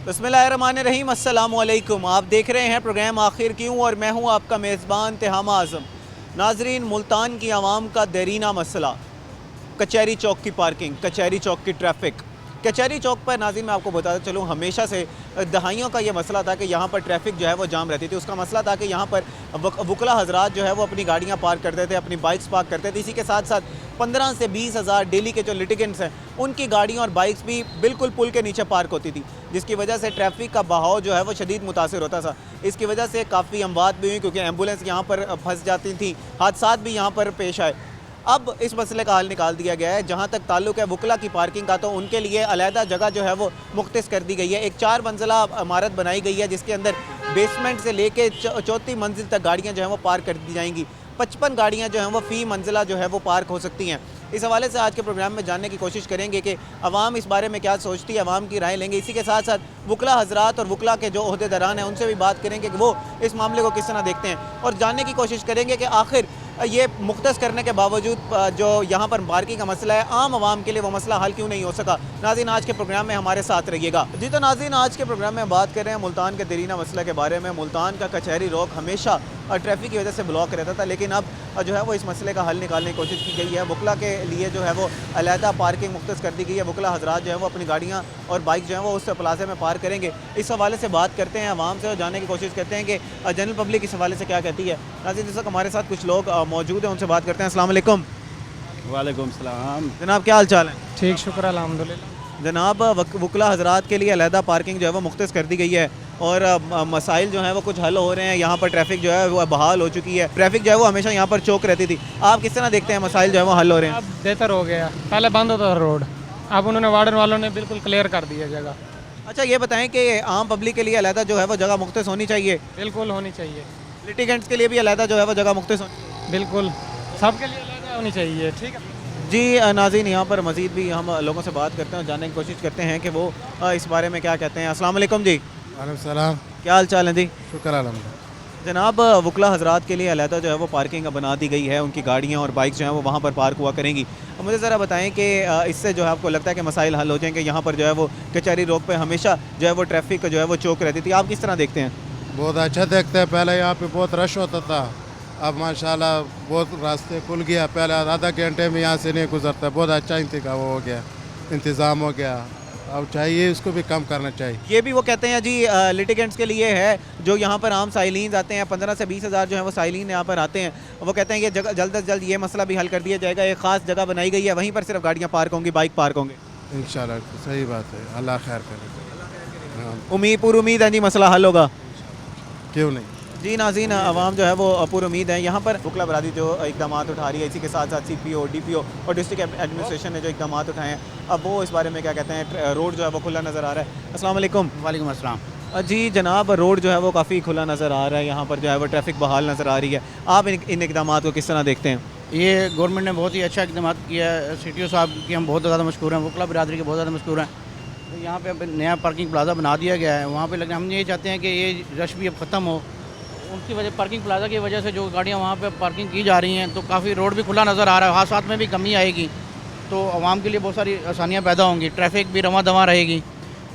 बिस्मिल्लाहिर्रहमानिर्रहीम, अस्सलामुअलैकुम। आप देख रहे हैं प्रोग्राम आखिर क्यों और मैं हूं आपका मेज़बान तिहाम आज़म। नाजरीन, मुल्तान की आवाम का देरीना मसला कचहरी चौक की पार्किंग, कचहरी चौक की ट्रैफिक। कचहरी चौक पर नाज़रीन मैं आपको बताता चलूँ, हमेशा से दहाइयों का ये मसला था कि यहाँ पर ट्रैफिक जो है वो जाम रहती थी। उसका मसला था कि यहाँ पर वकला हजरात जो है वो अपनी गाड़ियाँ पार्क करते थे, अपनी बाइक्स पार्क करते थे। इसी के साथ साथ 15 से 20 हज़ार डेली के जो लिटिगेंट्स हैं उनकी गाड़ियाँ और बाइक्स भी बिल्कुल पुल के नीचे पार्क होती थी, जिसकी वजह से ट्रैफिक का बहाव जो है वो शदीद मुतासिर होता था। इसकी वजह से काफ़ी अमवात भी हुई, क्योंकि एम्बुलेंस यहाँ पर फंस जाती थी, हादसात भी यहाँ पर पेश आए। अब इस मसले का हल निकाल दिया गया है। जहाँ तक ताल्लुक है वकला की पार्किंग का, तो उनके लिए अलहदा जगह जो है वो मुख्तस कर दी गई है। एक 4 मंजिला इमारत बनाई गई है, जिसके अंदर बेसमेंट से लेके चौथी मंजिल तक गाड़ियाँ जो हैं वो पार्क कर दी जाएंगी। 55 गाड़ियाँ जो हैं वो फ़ी मंजिला जो है वो पार्क हो सकती हैं। इस हवाले से आज के प्रोग्राम में जानने की कोशिश करेंगे कि अवाम इस बारे में क्या सोचती है, अवाम की राय लेंगे। इसी के साथ साथ वकला हजरात और वकला के जो ओहदेदारान हैं उनसे भी बात करेंगे कि वो इस मामले को किस तरह देखते हैं, और जानने की कोशिश करेंगे कि आखिर ये मुख्तस करने के बावजूद जो यहाँ पर पार्किंग का मसला है, आम आवाम के लिए वो मसला हल क्यों नहीं हो सका। नाज़रीन, आज के प्रोग्राम में हमारे साथ रहिएगा। जी तो नाज़रीन, आज के प्रोग्राम में बात कर रहे हैं मुल्तान के देरीना मसले के बारे में। मुल्तान का कचहरी रोक हमेशा ट्रैफिक की वजह से ब्लॉक रहता था, लेकिन अब जो है वो इस मसले का हल निकालने की कोशिश की गई है। वकला के लिए जो है वो अलहदा पार्किंग मुख्तस कर दी गई है। वकला हजरात जो है वो अपनी गाड़ियाँ और बाइक जो है वो उस प्लाजे में पार्क करेंगे। इस हवाले से बात करते हैं आवाम से और जानने की कोशिश करते हैं कि जनरल पब्लिक इस हवाले से क्या कहती है। नाज़रीन, जिस वक्त हमारे साथ कुछ लोग मौजूद हैं, उनसे बात करते हैं। अस्सलाम वालेकुम। वालेकुम सलाम। जनाब, क्या हाल चाल है? ठीक, शुक्र अल्हम्दुलिल्लाह। जनाब, वकला हजरात के लिए अलहदा पार्किंग जो है वो मुख्तस कर दी गई है, और मसाइल जो हैं वो कुछ हल हो रहे हैं। यहाँ पर ट्रैफिक जो है वो बहाल हो चुकी है। ट्रैफिक जो है वो हमेशा यहाँ पर चौक रहती थी। आप किस तरह देखते हैं मसाइल जो है वो हल हो रहे हैं? अब बेहतर हो गया, पहले बंद होता था रोड, अब उन्होंने वार्डन वालों ने बिल्कुल क्लियर कर दिया जगह। अच्छा, ये बताएं कि आम पब्लिक के लिए अलहदा जो है वो जगह मुख्तस होनी चाहिए, बिल्कुल होनी चाहिए, लिटिगेंट्स के लिए भी अलहदा जो है वो जगह मुख्तस होनी चाहिए? बिल्कुल सबके लिए अलग होनी चाहिए। ठीक है जी नाज़रीन, यहाँ पर मज़ीद भी हम लोगों से बात करते हैं, जानने की कोशिश करते हैं कि वो इस बारे में क्या कहते हैं। अस्सलाम वालेकुम जी। वालेकुम सलाम। क्या हाल चाल है जी? शुक्र अल्हम्दुलिल्लाह। जनाब, वकला हजरात के लिए अलहदा जो है वो पार्किंग बना दी गई है, उनकी गाड़ियाँ और बाइक्स जो हैं वो वहाँ पर पार्क हुआ करेंगी। मुझे ज़रा बताएं कि इससे जो है आपको लगता है कि मसाइल हल हो जाएंगे? यहाँ पर जो है वो कचहरी रोड पे हमेशा जो है वो ट्रैफिक जो है वो चौक रहती थी। आप किस तरह देखते हैं? बहुत अच्छा देखते हैं। पहले यहाँ पे बहुत रश होता था, अब माशाल्लाह बहुत रास्ते खुल गया। पहले आधा घंटे में यहाँ से नहीं गुजरता। बहुत अच्छा वो हो गया, इंतज़ाम हो गया। अब चाहिए इसको भी कम करना चाहिए। ये भी वो कहते हैं जी लिटिगेंट्स के लिए है, जो यहाँ पर आम साइलिन आते हैं, 15 से 20 हज़ार जो है वो साइलिन यहाँ पर आते हैं। वो कहते हैं कि जगह जल्द से जल्द ये मसला भी हल कर दिया जाएगा। एक ख़ास जगह बनाई गई है, वहीं पर सिर्फ गाड़ियाँ पार्क होंगी, बाइक पार्क होंगे। इंशाल्लाह सही बात है, अल्लाह खैर करे। हाँ, पूरी उम्मीद है जी मसला हल होगा। क्यों नहीं। जी नाज़रीन, आवाम जो है वो पूरी उम्मीद है। यहाँ पर वकला बरादरी जो इकदाम उठा रही है, इसी के साथ साथ CPO, DPO और डिस्ट्रिक्ट एडमिनिस्ट्रेशन ने जो इकदाम उठाए हैं, अब वो इस बारे में क्या कहते हैं। रोड जो है वो खुला नज़र आ रहा है। अस्सलाम वालेकुम। वालेकुम अस्सलाम। जी जनाब, रोड जो है वो काफ़ी खुला नज़र आ रहा है, यहाँ पर जो है वो ट्रैफिक बहाल नज़र आ रही है। आप इन इकदाम को किस तरह देखते हैं? ये गवर्नमेंट ने बहुत ही अच्छा इकदाम किया है। CTO साहब की हम बहुत ज़्यादा मशहूर हैं, वकला बिरादरी के बहुत ज़्यादा मशहूर हैं। तो यहाँ पे अब नया पार्किंग प्लाजा बना दिया गया है वहाँ पे, लेकिन हम ये चाहते हैं कि ये रश भी अब ख़त्म हो। उनकी वजह पार्किंग प्लाजा की वजह से जो गाड़ियाँ वहाँ पे पार्किंग की जा रही हैं, तो काफ़ी रोड भी खुला नज़र आ रहा है। हादसात में भी कमी आएगी, तो आवाम के लिए बहुत सारी आसानियाँ पैदा होंगी, ट्रैफिक भी रवां दवां रहेगी।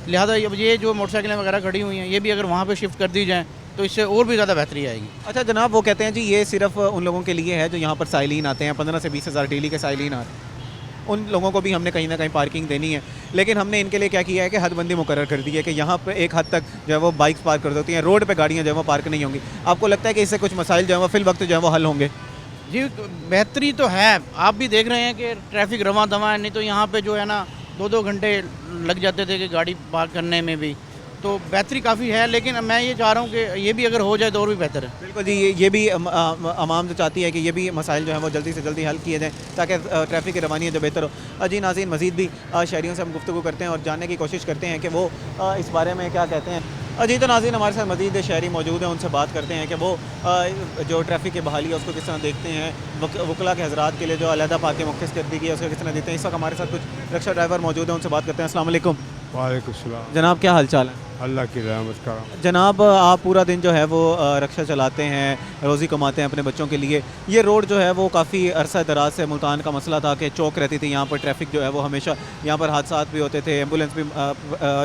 लिहाजा ये जो मोटरसाइकिलें वगैरह खड़ी हुई हैं, ये भी अगर वहाँ पे शिफ्ट कर दी जाएँ तो इससे और भी ज़्यादा बेहतरी आएगी। अच्छा जनाब, वो कहते हैं जी ये सिर्फ उन लोगों के लिए है जो यहाँ पर साइलिन आते हैं, 15 से 20 हज़ार डेली के साइलिन आते हैं, उन लोगों को भी हमने कहीं ना कहीं पार्किंग देनी है। लेकिन हमने इनके लिए क्या किया है कि हदबंदी मुकर्रर कर दी है कि यहाँ पर एक हद तक जो है वो बाइक्स पार्क कर देती हैं, रोड पे गाड़ियाँ जो है वो पार्क नहीं होंगी। आपको लगता है कि इससे कुछ मसाइल जो है वो फिल वक्त जो है वो हल होंगे? जी बेहतरी तो है, आप भी देख रहे हैं कि ट्रैफिक रवां दवां है। नहीं तो यहाँ पे जो है ना 2-2 घंटे लग जाते थे कि गाड़ी पार्क करने में भी, तो बेहतरी काफ़ी है। लेकिन मैं ये चाह रहा हूँ कि ये भी अगर हो जाए तो और भी बेहतर है। बिल्कुल जी, ये भी आवाम जो चाहती है कि ये भी मसाइल जो है वो जल्दी से जल्दी हल किए जाएँ, ताकि ट्रैफिक की रवानी जो बेहतर हो। जी नाज़रीन, मज़ीद भी शहरियों से हम गुफ्तगू करते हैं और जानने की कोशिश करते हैं कि वो इस बारे में क्या कहते हैं। जी तो नाज़रीन, हमारे साथ मज़ीद शहरी मौजूद हैं, उनसे बात करते हैं कि वो जो ट्रैफिक की बहाली है उसको किस तरह देखते हैं। वकला के हज़रात के लिए जो अलहदा पार्किंग मुख्तस कर दी गई है उसको किस तरह देखते हैं। इस वक्त हमारे साथ कुछ रिक्शा ड्राइवर मौजूद हैं, उनसे बात करते हैं। अस्सलाम वालेकुम। वालेकुम सलाम। जनाब, क्या हाल चाल है? अल्लाह की रहमत करम। जनाब आप पूरा दिन जो है वो रक्षा चलाते हैं, रोज़ी कमाते हैं अपने बच्चों के लिए। ये रोड जो है वो काफ़ी अरसा दराज से मुल्तान का मसला था कि चौक रहती थी यहाँ पर, ट्रैफिक जो है वो हमेशा यहाँ पर हादसात भी होते थे, एम्बुलेंस भी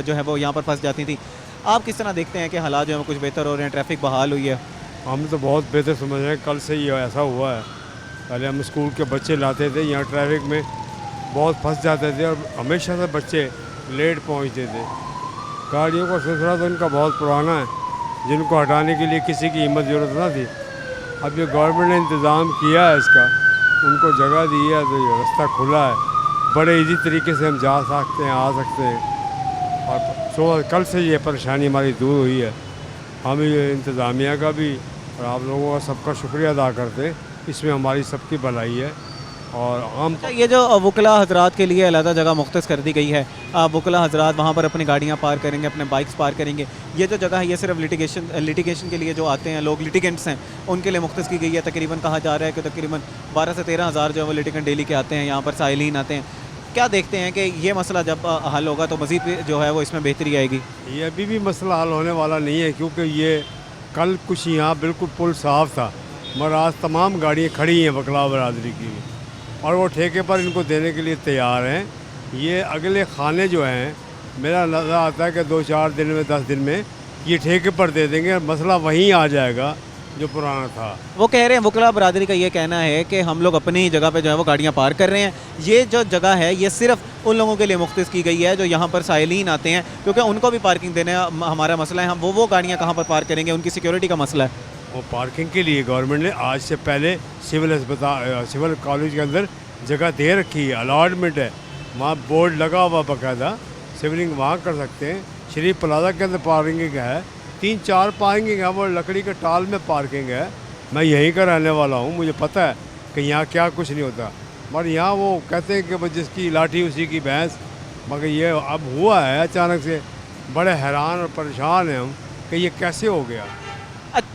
जो है वो यहाँ पर फंस जाती थी। आप किस तरह देखते हैं कि हालात जो है वो कुछ बेहतर हो रहे हैं, ट्रैफिक बहाल हुई है? हम तो बहुत बेहतर समझ रहे हैं, कल से ही ऐसा हुआ है। पहले हम स्कूल के बच्चे लाते थे, यहाँ ट्रैफिक में बहुत फंस जाते थे और हमेशा से बच्चे लेट पहुँचते थे। गाड़ियों का सिलसिला तो इनका बहुत पुराना है, जिनको हटाने के लिए किसी की हिम्मत ज़रूरत ना थी। अब ये गवर्नमेंट ने इंतज़ाम किया है इसका, उनको जगह दी है तो ये रास्ता खुला है, बड़े इजी तरीके से हम जा सकते हैं, आ सकते हैं। और सो कल से ये परेशानी हमारी दूर हुई है। हम ये इंतज़ामिया का भी और आप लोगों का सबका शुक्रिया अदा करते हैं, इसमें हमारी सबकी भलाई है। और आम ये जो वकला हजरात के लिए अलग जगह मुख्तस कर दी गई है, वकला हजरात वहाँ पर अपनी गाड़ियाँ पार करेंगे, अपने बाइक्स पार करेंगे। ये जो जगह है ये सिर्फ लिटिगेशन के लिए जो आते हैं लोग, लिटिगेंट्स हैं, उनके लिए मुख्तस की गई है। तकरीबन कहा जा रहा है कि तकरीबन 12 से 13 हज़ार जो है वो लिटिगेंट डेली के आते हैं, यहाँ पर साइलिन आते हैं। क्या देखते हैं कि ये मसला जब हल होगा तो मज़ीद जो है वो इसमें बेहतरी आएगी? ये अभी भी मसला हल होने वाला नहीं है, क्योंकि ये कल कुछ यहाँ बिल्कुल पुल साफ़ था, मगर आज तमाम गाड़ियाँ खड़ी हैं वकला बरादरी की, और वो ठेके पर इनको देने के लिए तैयार हैं। ये अगले खाने जो हैं, मेरा नज़र आता है कि 2-4 दिन में, 10 दिन में ये ठेके पर दे देंगे, मसला वहीं आ जाएगा जो पुराना था। वो कह रहे हैं, वकला बरादरी का ये कहना है कि हम लोग अपनी जगह पे जो है वो गाड़ियाँ पार कर रहे हैं। ये जो जगह है ये सिर्फ उन लोगों के लिए मुख्तस की गई है जो यहाँ पर साइलिन आते हैं, क्योंकि उनको भी पार्किंग देने हमारा मसला है। हम वो गाड़ियाँ कहाँ पर पार करेंगे, उनकी सिक्योरिटी का मसला है। वो पार्किंग के लिए गवर्नमेंट ने आज से पहले सिविल कॉलेज के अंदर जगह दे रखी है, अलॉटमेंट है, वहाँ बोर्ड लगा हुआ बाकायदा, सिविलिंग वहाँ कर सकते हैं। शरीफ प्लाजा के अंदर पार्किंग है, 3-4 पार्किंग है, वो लकड़ी के टाल में पार्किंग है। मैं यहीं का रहने वाला हूँ, मुझे पता है कि यहाँ क्या कुछ नहीं होता, मगर यहाँ वो कहते हैं कि जिसकी लाठी उसी की भैंस। मगर ये अब हुआ है अचानक से, बड़े हैरान और परेशान हैं हम कि ये कैसे हो गया।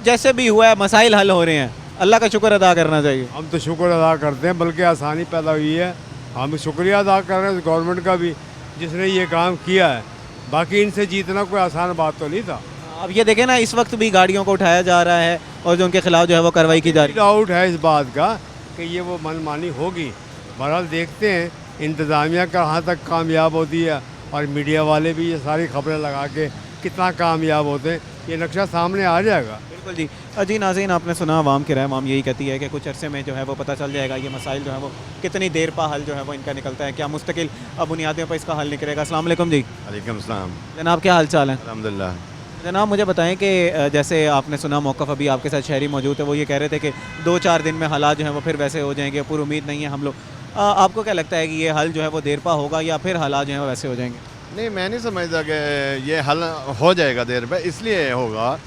जैसे भी हुआ है मसाइल हल हो रहे हैं, अल्लाह का शुक्र अदा करना चाहिए। हम तो शुक्र अदा करते हैं, बल्कि आसानी पैदा हुई है। हम शुक्रिया अदा कर रहे हैं गवर्नमेंट का भी, जिसने ये काम किया है। बाकी इनसे जीतना कोई आसान बात तो नहीं था। अब ये देखें ना, इस वक्त भी गाड़ियों को उठाया जा रहा है और जो उनके खिलाफ जो है वो कार्रवाई की जा रही है। डाउट है इस बात का कि ये वो मनमानी होगी। बहरहाल देखते हैं इंतज़ामिया कहाँ तक कामयाब होती है, और मीडिया वाले भी ये सारी खबरें लगा के कितना कामयाब होते हैं, ये नक्शा सामने आ जाएगा। बिल्कुल जी। जी नाज़रीन, आपने सुना आवाम की राय। आवाम यही कहती है कि कुछ अरसे में जो है वो पता चल जाएगा ये मसाइल जो है वो कितनी देर पा हल जो है वो इनका निकलता है, क्या मुस्तकिल बुनियादियों पर इसका हल निकलेगा। अस्सलाम वालेकुम जी। वालेकुम सलाम। जनाब क्या हाल चाल है? अल्हम्दुलिल्लाह। जनाब मुझे बताएं कि जैसे आपने सुना मौक़िफ़ अभी आपके साथ शहरी मौजूद है, वो ये कह रहे थे कि 2-4 दिन में हालात जो हैं वो फिर वैसे हो जाएंगे, पूरी उम्मीद नहीं है हम लोग। आपको क्या लगता है कि ये हल जो है वो देर पा होगा या फिर हालात जो हैं वो वैसे हो जाएंगे? नहीं, मैं नहीं समझता कि ये हल हो जाएगा देर पे। इसलिए होगा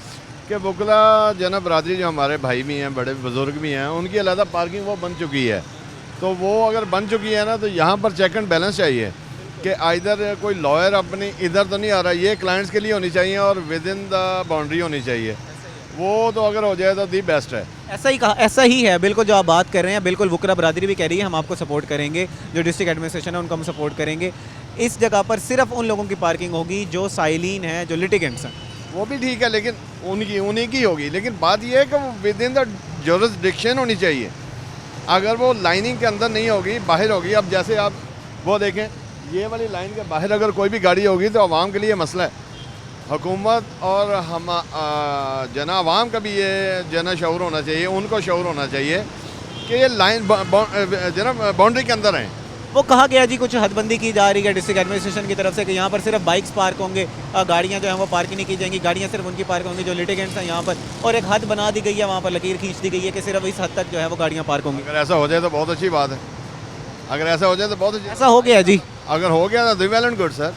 कि वकला जना बरादरी जो हमारे भाई भी हैं, बड़े बुज़ुर्ग भी हैं, उनकी अलहदा पार्किंग वो बन चुकी है। तो वो अगर बन चुकी है ना, तो यहाँ पर चेक एंड बैलेंस चाहिए कि इधर कोई लॉयर अपनी इधर तो नहीं आ रहा, ये क्लाइंट्स के लिए होनी चाहिए और विद इन द बाउंड्री होनी चाहिए। वो तो अगर हो जाए तो दी बेस्ट है। ऐसा ही है बिल्कुल जो आप बात कर रहे हैं। बिल्कुल वकला बरादरी भी कह रही है हम आपको सपोर्ट करेंगे, जो डिस्ट्रिक्ट एडमिनिस्ट्रेशन है उनको हम सपोर्ट करेंगे। इस जगह पर सिर्फ उन लोगों की पार्किंग होगी जो साइलिन है, जो लिटिगेंट्स हैं। वो भी ठीक है, लेकिन उन्हीं की होगी। लेकिन बात यह है कि वो विद इन द जुरिसडिक्शन होनी चाहिए। अगर वो लाइनिंग के अंदर नहीं होगी, बाहर होगी। अब जैसे आप वो देखें, ये वाली लाइन के बाहर अगर कोई भी गाड़ी होगी तो आवाम के लिए मसला है। हुकूमत और हम जना आवाम का भी ये जना शऊर होना चाहिए, उनको शऊर होना चाहिए कि ये लाइन जना बाउंड्री के अंदर हैं। वो कहा गया जी, कुछ हदबंदी की जा रही है डिस्ट्रिक्ट एडमिनिस्ट्रेशन की तरफ से कि यहाँ पर सिर्फ बाइक्स पार्क होंगे, गाड़ियाँ जो हैं वो पार्क नहीं की जाएंगी, गाड़ियाँ सिर्फ उनकी पार्क होंगी जो लिटिगेंट्स हैं यहाँ पर। और एक हद बना दी गई है, वहाँ पर लकीर खींच दी गई है कि सिर्फ इस हद तक जो है वो गाड़ियाँ पार्क होंगी। अगर ऐसा हो जाए तो बहुत अच्छी बात है। अगर ऐसा हो जाए तो बहुत अच्छी। ऐसा हो गया जी? अगर हो गया तो वेल एंड गुड सर।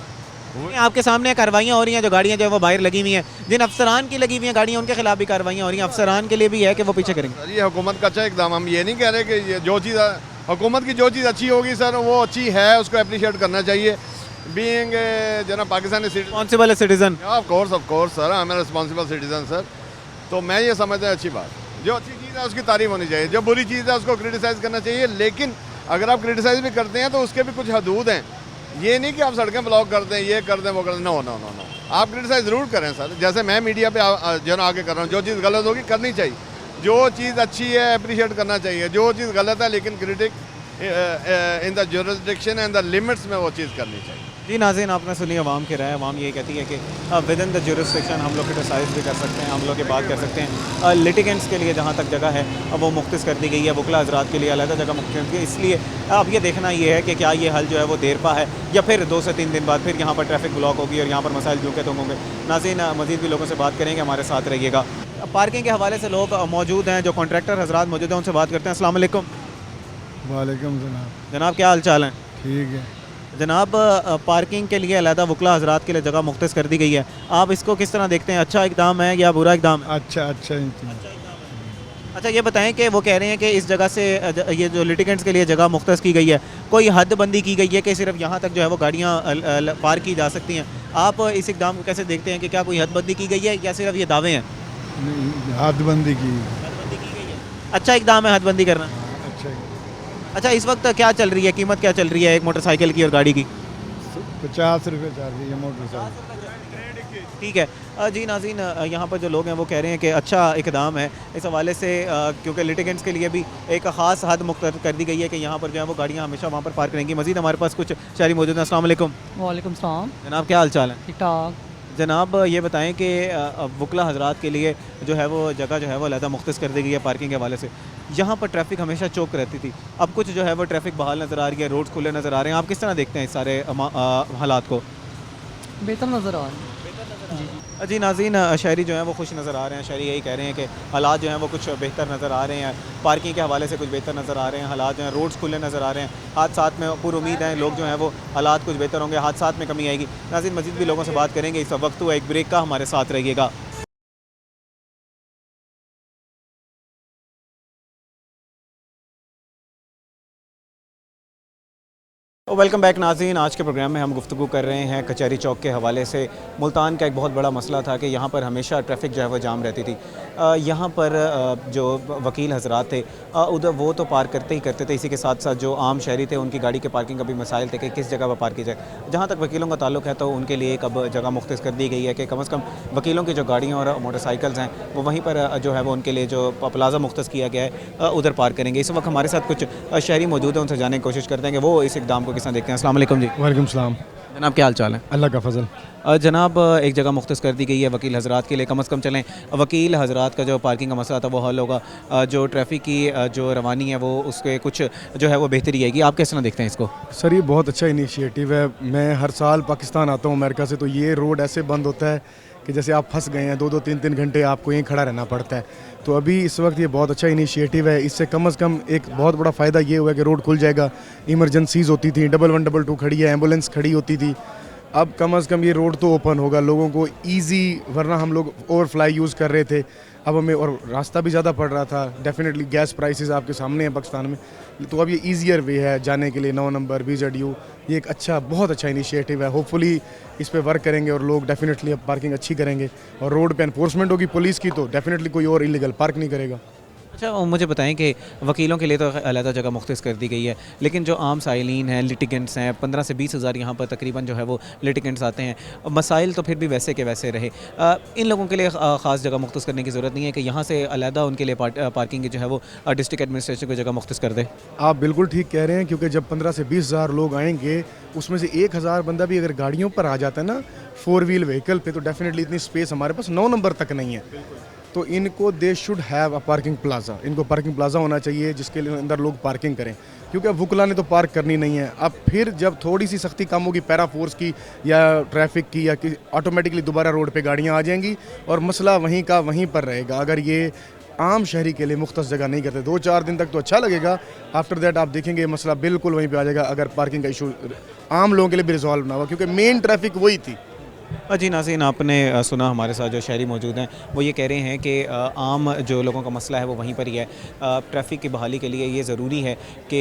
आपके सामने कार्रवाइयाँ हो रही हैं, जो गाड़ियाँ जो है वो बाहर लगी हुई हैं, जिन अफसरान की लगी हुई हैं गाड़ियाँ उनके खिलाफ भी कार्रवाइयाँ हो रही हैं। अफसरान के लिए भी है कि वो पीछे करेंगे। सर ये हुकूमत का अच्छा इकदाम। हम ये नहीं कह रहे कि ये जो चीज़ हुकूमत की जो चीज़ अच्छी होगी सर वो अच्छी है, उसको अप्रिशिएट करना चाहिए। बीइंग जना Pakistani responsible citizen. Of course sir, I am a responsible citizen sir. तो मैं ये समझता हूँ अच्छी बात, जो अच्छी चीज़ है उसकी तारीफ होनी चाहिए, जो बुरी चीज़ है उसको क्रिटिसाइज़ करना चाहिए। लेकिन अगर आप क्रिटिसाइज़ भी करते हैं तो उसके भी कुछ हदूद हैं ये नहीं कि आप सड़कें ब्लॉक कर दें, ये कर दें, वो कर दें। नो नो नो नो, आप क्रिटिसाइज ज़रूर करें सर, जैसे मैं मीडिया पे जो ना आगे कर रहा हूँ। जो चीज़ गलत होगी करनी चाहिए, जो चीज़ अच्छी है अप्रिशिएट करना चाहिए, जो चीज़ गलत है लेकिन critic in the jurisdiction and the limits में वो चीज़ करनी चाहिए। जी नाज़रीन, आपने सुनी अवाम की राय। अवाम ये कहती है कि विद इन द जुरिसडिक्शन हम लोग क्रिटिसाइज भी कर सकते हैं, हम लोग की बात कर सकते हैं। लिटिगेंट्स के लिए जहाँ तक जगह है अब वो मुख्तस कर दी गई है, वकला हज़रात के लिए अलग जगह मुख्तस की, इसलिए अब ये देखना ये है कि क्या ये हल जो है वो देर पा है या फिर 2 से 3 दिन बाद फिर यहाँ पर ट्रैफिक ब्लॉक होगी और यहाँ पर मसाइल जो के तुम होंगे। नाज़रीन, मज़ीद भी लोगों से बात करेंगे, हमारे साथ रहिएगा। पार्किंग के हवाले से लोग मौजूद हैं, जो कॉन्ट्रैक्टर हज़रात मौजूद हैं, उनसे बात करते हैं। अस्सलाम वालेकुम वालेकुम जनाब। जनाब, क्या हाल चाल है? ठीक है। जनाब, पार्किंग के लिए अलहदा वकला हज़रात के लिए जगह मुख्तस कर दी गई है, आप इसको किस तरह देखते हैं? अच्छा इक़दाम है या बुरा इक़दाम है? अच्छा अच्छा, ये बताएं कि वो कह रहे हैं कि इस जगह से ये जो लिटिगेंट्स के लिए जगह मुख्तस की गई है, कोई हद बंदी की गई है कि सिर्फ यहाँ तक जो है वो गाड़ियाँ पार की जा सकती हैं? आप इस इक़दाम को कैसे देखते हैं कि क्या कोई हद बंदी की गई है या सिर्फ ये दावे हैं? हदबंदी की। हदबंदी की गई है। अच्छा इक़दाम है हदबंदी करना। अच्छा, इस वक्त क्या चल रही है, कीमत क्या चल रही है एक मोटरसाइकिल की और गाड़ी की? 50 रुपये चल रही है मोटरसाइकिल। ठीक है जी नाज़रीन, यहाँ पर जो लोग हैं वो कह रहे हैं कि अच्छा इक़दाम है इस हवाले से, क्योंकि लिटिगेंट्स के लिए भी एक ख़ास हद मुक़र्रर कर दी गई है कि यहाँ पर जो है वो गाड़ियाँ हमेशा वहाँ पर पार्क करेंगी। मज़ीद हमारे पास कुछ शहरी मौजूद हैं। अस्सलाम वालेकुम। वालेकुम सलाम। जनाब, क्या हाल चाल है? ठीक ठाक। जनाब, ये बताएं कि वकला हज़रात के लिए जो है वो जगह जो है वो अलहदा मुख्तस कर दी गई है पार्किंग के हवाले से। यहाँ पर ट्रैफिक हमेशा चौक रहती थी, अब कुछ जो है वो ट्रैफिक बहाल नज़र आ रही है, रोड्स खुले नज़र आ रहे हैं। आप किस तरह देखते हैं इस सारे हालात को? बेहतर नज़र आ रहा है जी नाज़रीन, शहरी जो हैं वो खुश नज़र आ रहे हैं। शहरी यही कह रहे हैं कि हालात जो हैं वो कुछ बेहतर नज़र आ रहे हैं, पार्किंग के हवाले से कुछ बेहतर नज़र आ रहे हैं, हालात जो हैं रोड्स खुले नज़र आ रहे हैं। हादसात में पूरी उम्मीद है लोग जो हैं वो हालात कुछ बेहतर होंगे, हादसात में कमी आएगी। नाज़रीन, मज़ीद भी लोगों से बात करेंगे। इस वक्त हुआ एक ब्रेक का, हमारे साथ रहिएगा। वेलकम बैक नाज़रीन, आज के प्रोग्राम में हम गुफ्तगू कर रहे हैं कचहरी चौक के हवाले से। मुल्तान का एक बहुत बड़ा मसला था कि यहाँ पर हमेशा ट्रैफिक जो है वो जाम रहती थी। यहाँ पर जो वकील हज़रात थे उधर वो तो पार्क करते ही करते थे, इसी के साथ साथ जो आम शहरी थे उनकी गाड़ी के पार्किंग का भी मसाइल थे कि किस जगह पर पार्क की जाए। जहाँ तक वकीलों का ताल्लुक है तो उनके लिए एक अब जगह मुख्तस कर दी गई है कि कम से कम वकीलों की जो गाड़ियाँ और मोटरसाइकिल्स हैं वो वहीं पर जो है वो उनके लिए जो प्लाज़ा मुख्तस किया गया है उधर पार्क करेंगे। इस वक्त हमारे साथ कुछ शहरी मौजूद हैं, उनसे जानने की कोशिश करते हैं कि वो इस इक़दाम को किस तरह देखते हैं। अस्सलाम वालेकुम जी। वालेकुम सलाम। जनाब, क्या हाल चाल है? अल्लाह का फजल। जनाब, एक जगह मुख्तस कर दी गई है वकील हज़रात के लिए, कम से कम चलें वकील हज़रात का जो पार्किंग का मसला था वो हल होगा, जो ट्रैफिक की जो रवानी है वो उसके कुछ जो है वो बेहतरी आएगी। आप किस तरह देखते हैं इसको? सर ये बहुत अच्छा इनिशिएटिव है। मैं हर साल पाकिस्तान आता हूँ अमेरिका से, तो ये रोड ऐसे बंद होता है कि जैसे आप फंस गए हैं, 2-2 3-3 घंटे आपको यहीं खड़ा रहना पड़ता है। तो अभी इस वक्त ये बहुत अच्छा इनिशिएटिव है। इससे कम से कम एक बहुत बड़ा फ़ायदा ये हुआ कि रोड खुल जाएगा। इमरजेंसीज़ होती थी, 11 22 खड़ी है, एम्बुलेंस खड़ी होती थी, अब कम से कम ये रोड तो ओपन होगा लोगों को ईजी, वरना हम लोग ओवरफ्लाई यूज़ कर रहे थे, अब हमें और रास्ता भी ज़्यादा पड़ रहा था। डेफिनेटली गैस प्राइसेस आपके सामने हैं पाकिस्तान में, तो अब ये ईजियर वे है जाने के लिए। 9 नंबर BZU ये एक अच्छा, बहुत अच्छा इनिशिएटिव है। होपफुली इस पे वर्क करेंगे और लोग डेफिनेटली अब पार्किंग अच्छी करेंगे और रोड पे एनफोर्समेंट होगी पुलिस की, तो डेफिनेटली कोई और इलीगल पार्क नहीं करेगा। अच्छा, मुझे बताएं कि वकीलों के लिए तो अलग जगह मुख्तस कर दी गई है, लेकिन जो आम साइलिन हैं, लिटिगेंट्स हैं, 15 से 20 हज़ार यहाँ पर तकरीबन जो है वो लिटिगेंट्स आते हैं, मसाइल तो फिर भी वैसे के वैसे रहे। इन लोगों के लिए ख़ास जगह मुख्तस करने की ज़रूरत नहीं है कि यहाँ से अलहदा उनके लिए पार्किंग की जो है वो डिस्ट्रिक्ट एडमिनिस्ट्रेशन को जगह मुख्तस कर दे? आप बिल्कुल ठीक कह रहे हैं, क्योंकि जब 15 से 20 हज़ार लोग आएंगे, उसमें से 1000 बंदा भी अगर गाड़ियों पर आ जाता है ना, 4 व्हील व्हीकल पे, तो डेफिनेटली इतनी स्पेस हमारे पास 9 नंबर तक नहीं है। तो इनको they should have a parking plaza, इनको पार्किंग प्लाजा होना चाहिए जिसके लिए अंदर लोग पार्किंग करें, क्योंकि अब वकला ने तो पार्क करनी नहीं है। अब फिर जब थोड़ी सी सख्ती कम होगी पैरा फोर्स की या ट्रैफिक की, या ऑटोमेटिकली दोबारा रोड पे गाड़ियाँ आ जाएंगी और मसला वहीं का वहीं पर रहेगा। अगर ये आम शहरी के लिए मुख्तस जगह नहीं करते, 2-4 दिन तक तो अच्छा लगेगा, आफ्टर दैट आप देखेंगे मसला बिल्कुल वहीं पे आ जाएगा, अगर पार्किंग का इशू आम लोगों के लिए भी रिजॉल्व ना हुआ, क्योंकि मेन ट्रैफिक वही थी। जी नाज़रीन, आपने सुना हमारे साथ जो शहरी मौजूद हैं वो ये कह रहे हैं कि आम जो लोगों का मसला है वो वहीं पर ही है। ट्रैफिक की बहाली के लिए ये ज़रूरी है कि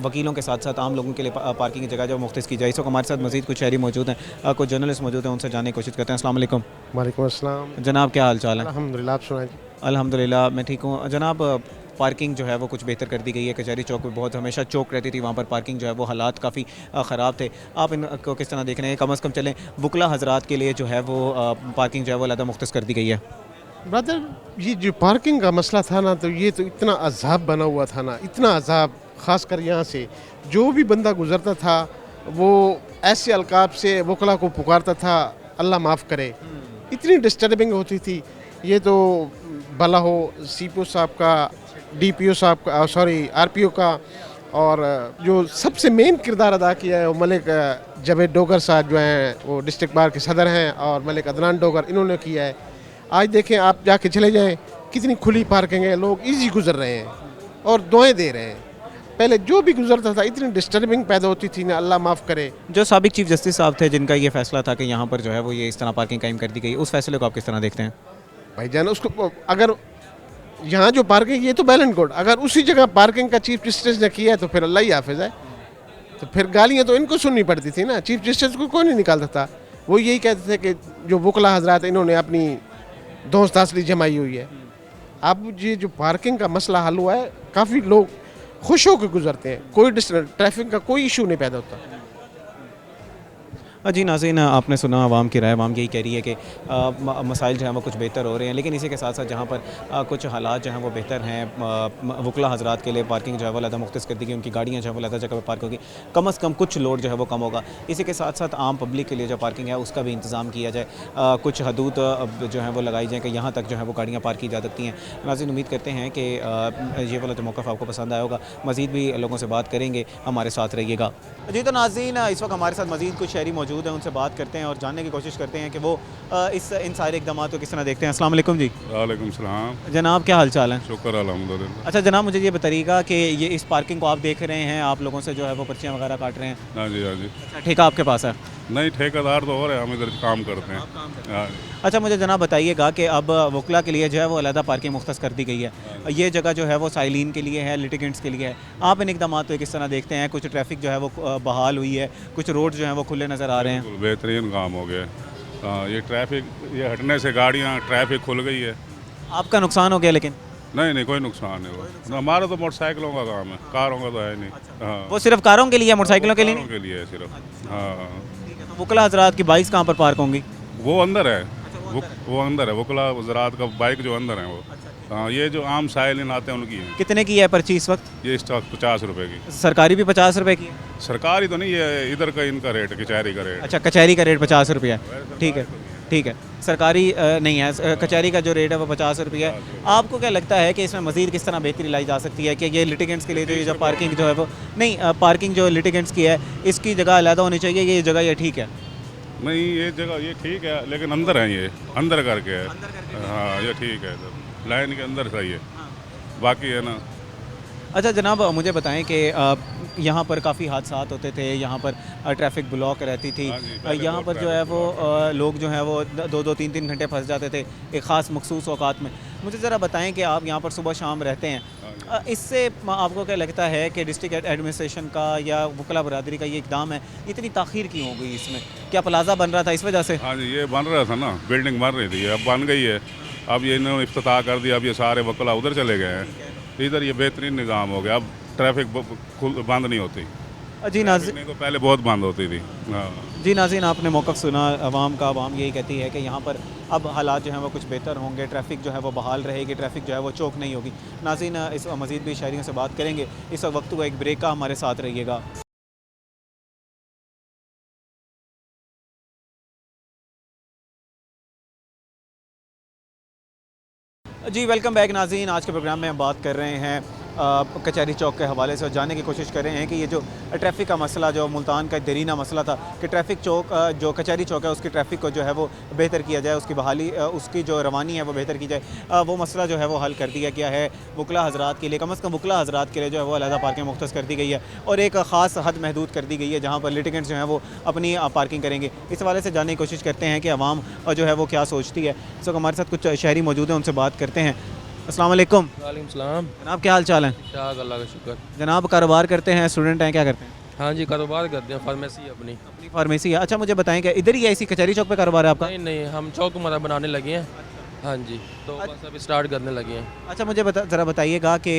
वकीलों के साथ साथ आम लोगों के लिए पार्किंग की जगह जो मुख्तस की जाए। इस वक्त हमारे साथ मज़ीद कुछ शहरी मौजूद हैं, कुछ जर्नलिस्ट मौजूद हैं, उनसे जानने की कोशिश करते हैं। अस्सलाम वालेकुम। वालेकुम अस्सलाम। जनाब, क्या हाल चाल है? अल्हम्दुलिल्लाह, आप सुनाइए। अल्हम्दुलिल्लाह, मैं ठीक हूँ। जनाब, पार्किंग जो है वो कुछ बेहतर कर दी गई है। कचहरी चौक पे बहुत हमेशा चौक रहती थी, वहाँ पर पार्किंग जो है वो हालात काफ़ी ख़राब थे। आप इनको किस तरह देख रहे हैं? कम अज़ कम चलें वुकला हज़रात के लिए जो है वो पार्किंग जो है वो अलग मुख्तस कर दी गई है। ब्रदर, ये जो पार्किंग का मसला था ना, तो ये तो इतना अजाब बना हुआ था ना, इतना अजाब, ख़ास कर यहाँ से जो भी बंदा गुजरता था वो ऐसे अलकाब से वकला को पुकारता था, अल्लाह माफ़ करे। इतनी डिस्टर्बिंग होती थी। ये तो भला हो CPO साहब का, DPO साहब का, सॉरी RPO का, और जो सबसे मेन किरदार अदा किया है वो मलिक जावेद डोगर साहब जो हैं, वो डिस्ट्रिक्ट बार के सदर हैं, और मलिक अदनान डोगर, इन्होंने किया है। आज देखें, आप जाके चले जाएं, कितनी खुली पार्किंग है, लोग इजी गुजर रहे हैं और दुआएं दे रहे हैं। पहले जो भी गुजरता था इतनी डिस्टर्बिंग पैदा होती थी ना, अल्लाह माफ़ करे। जो साबिक चीफ जस्टिस साहब थे, जिनका ये फैसला था कि यहाँ पर जो है वो ये इस तरह पार्किंग कायम कर दी गई, उस फैसले को आप किस तरह देखते हैं? भाईजान, उसको अगर यहाँ जो पार्किंग, ये तो बैलेंस कोड, अगर उसी जगह पार्किंग का चीफ जस्टिस ने किया है तो फिर अल्लाह ही हाफिज़ है। तो फिर गालियाँ तो इनको सुननी पड़ती थी ना, चीफ जस्टिस को कौन नहीं निकालता था। वो यही कहते थे कि जो वकला हजरात इन्होंने अपनी दोस्त असली जमाई हुई है। अब ये जो पार्किंग का मसला हल हुआ है, काफ़ी लोग खुश होकर गुजरते हैं, कोई ट्रैफिक का कोई इशू नहीं पैदा होता। जी नाज़रीन, आपने सुना आवाम की राय। आवाम यही कह रही है कि मसाइल जो हैं वो कुछ बेहतर हो रहे हैं, लेकिन इसी के साथ साथ जहाँ पर कुछ हालात जो हैं वो बेहतर हैं, वकला हज़रात के लिए पार्किंग जो है वो अलग मुख्तस कर दी गई, उनकी गाड़ियाँ जो है वो अलग जगह पर पार्क होगी, कम अज़ कम कुछ लोड जो है वो कम होगा। इसी के साथ साथ आम पब्लिक के लिए जो पार्किंग है उसका भी इंतज़ाम किया जाए, कुछ हदूद जो है वो लगाई जाए कि यहाँ तक जो है वो गाड़ियाँ पार्क की जा सकती हैं। नाज़रीन, उम्मीद करते हैं कि ये वाला जो मौक़िफ़ आपको पसंद आया होगा। मज़ीद भी लोगों से बात करेंगे, हमारे साथ रहिएगा। जी, तो नाज़रीन, इस वक्त हमारे साथ मज़ीद कुछ शहरी मौजूद हैं, उनसे बात करते हैं और जानने की कोशिश करते हैं कि वो इन सारे इक़दामात को किस तरह देखते हैं। अस्सलाम वालेकुम जी। वालेकुम सलाम जनाब, क्या हाल चाल है? शुक्र अल्हम्दुलिल्लाह। अच्छा जनाब, मुझे ये बताइएगा कि ये इस पार्किंग को आप देख रहे हैं, आप लोगों से जो है वो पर्चियाँ वगैरह काट रहे हैं। हाँ जी, हाँ जी। अच्छा, ठेका आपके पास है? नहीं, ठेकेदार तो हो रहे हैं, हम इधर काम करते हैं। हाँ। अच्छा, मुझे जनाब बताइएगा कि अब वकला के लिए जो है वो अलहदा पार्किंग मुख्तस कर दी गई है। ये जगह जो है वो साइलिन के लिए है, लिटिगेंट्स के लिए है। आप इन इक़दामात को किस तरह देखते हैं? कुछ ट्रैफिक जो है वो बहाल हुई है, कुछ रोड जो हैं वो खुले नज़र आ रहे हैं। बेहतरीन काम हो गया। हाँ, ये ट्रैफिक, ये हटने से गाड़ियाँ, ट्रैफिक खुल गई है। आपका नुकसान हो गया? लेकिन नहीं, कोई नुकसान नहीं हुआ। हमारा तो मोटरसाइकिलों का काम है, कारों का तो है नहीं। हाँ, वो सिर्फ कारों के लिए है, मोटरसाइकिलों के लिए नहीं? के लिए है सिर्फ। हाँ, तो वकला हज़रात की बाइक्स कहाँ पर पार्क होंगी? वो अंदर है, वो अंदर है। वकला हज़रात का बाइक जो अंदर है वो। हाँ, ये जो आम साइलिन आते हैं उनकी है। कितने की है पर्ची इस वक्त? ये स्टॉक 50 रुपए की। सरकारी भी 50 रुपए की है? सरकारी तो नहीं, ये इधर का इनका रेट, कचहरी का रेट। अच्छा, कचहरी का रेट 50 रुपया है। ठीक है, ठीक है। सरकारी नहीं है, कचहरी का जो रेट है वो 50 रुपया है। आपको क्या लगता है कि इसमें मज़ीद किस तरह बेहतरी लाई जा सकती है कि ये लिटिगेंट्स के लिए जो पार्किंग जो है वो नहीं, पार्किंग जो लिटिगेंट्स की है इसकी जगह अलहदा होनी चाहिए, ये जगह ये ठीक है? नहीं, ये जगह ये ठीक है, लेकिन अंदर है, ये अंदर करके है। हाँ, ये ठीक है, लाइन के अंदर सही है, बाकी है ना। अच्छा जनाब, मुझे बताएं कि यहाँ पर काफ़ी हादसात होते थे, यहाँ पर ट्रैफिक ब्लॉक रहती थी, यहाँ पर जो है वो लोग जो है वो 2-2, 3-3 घंटे फंस जाते थे एक ख़ास मखसूस औकात में। मुझे ज़रा बताएं कि आप यहाँ पर सुबह शाम रहते हैं, इससे आपको क्या लगता है कि डिस्ट्रिक्ट एडमिनिस्ट्रेशन का या वकला बरादरी का ये इक़दाम है, इतनी ताख़ीर क्यों हो गई इसमें? क्या प्लाजा बन रहा था इस वजह से? हाँ जी, ये बन रहा था ना, बिल्डिंग बन रही थी, अब बन गई है। अब ये इन्होंने इफ्तिताह कर दिया, अब ये सारे वकला उधर चले गए हैं, इधर ये बेहतरीन निज़ाम हो गया। अब ट्रैफिक बंद नहीं होती। जी नाज़रीन, तो पहले बहुत बंद होती थी। हाँ जी नाज़रीन, आपने मौक़िफ़ सुना आवाम का। आवाम यही कहती है कि यहाँ पर अब हालात जो हैं वो कुछ बेहतर होंगे, ट्रैफिक जो है वो बहाल रहेगी, ट्रैफिक जो है वो चौक नहीं होगी। नाज़रीन, इस मज़ीद भी शहरियों से बात करेंगे। इस वक्त हुआ एक ब्रेक का, हमारे साथ रहिएगा। जी वेलकम बैक नाज़रीन। आज के प्रोग्राम में हम बात कर रहे हैं कचहरी चौक के हवाले से और जानने की कोशिश कर रहे हैं कि ये जो ट्रैफिक का मसला, जो मुल्तान का देरीना मसला था कि ट्रैफिक चौक जो कचहरी चौक है उसकी ट्रैफिक को जो है वो बेहतर किया जाए, उसकी बहाली, उसकी जो रवानी है वो बेहतर की जाए, वो मसला जो है वो हल कर दिया गया है। वकला हज़रात के लिए, कम अज़ कम वकला हज़रात के लिए जो है वो अलहदा पार्किंग मुख्तस कर दी गई है और एक ख़ास हद महदूद कर दी गई है जहाँ पर लिटिगेंट्स जो हैं वो अपनी पार्किंग करेंगे। इस हवाले से जानने की कोशिश करते हैं कि आवाम जो है वो क्या सोचती है। इस वक्त हमारे साथ कुछ शहरी मौजूद हैं, उनसे बात करते हैं। अस्सलाम वालेकुम। वालेकुम सलाम। जनाब, क्या हाल चाल है? अल्लाह का शुक्र। जनाब, कारोबार करते हैं, स्टूडेंट हैं, क्या करते हैं? हाँ जी, कारोबार करते हैं, फार्मेसी अपनी फार्मेसी है। अच्छा, मुझे बताएं कि इधर ही है, इसी कचहरी चौक पे कारोबार है आपका? नहीं, हम चौक हमारा बनाने लगे हैं, हाँ जी, तो बस अभी स्टार्ट करने लगे हैं। अच्छा मुझे ज़रा बताइएगा कि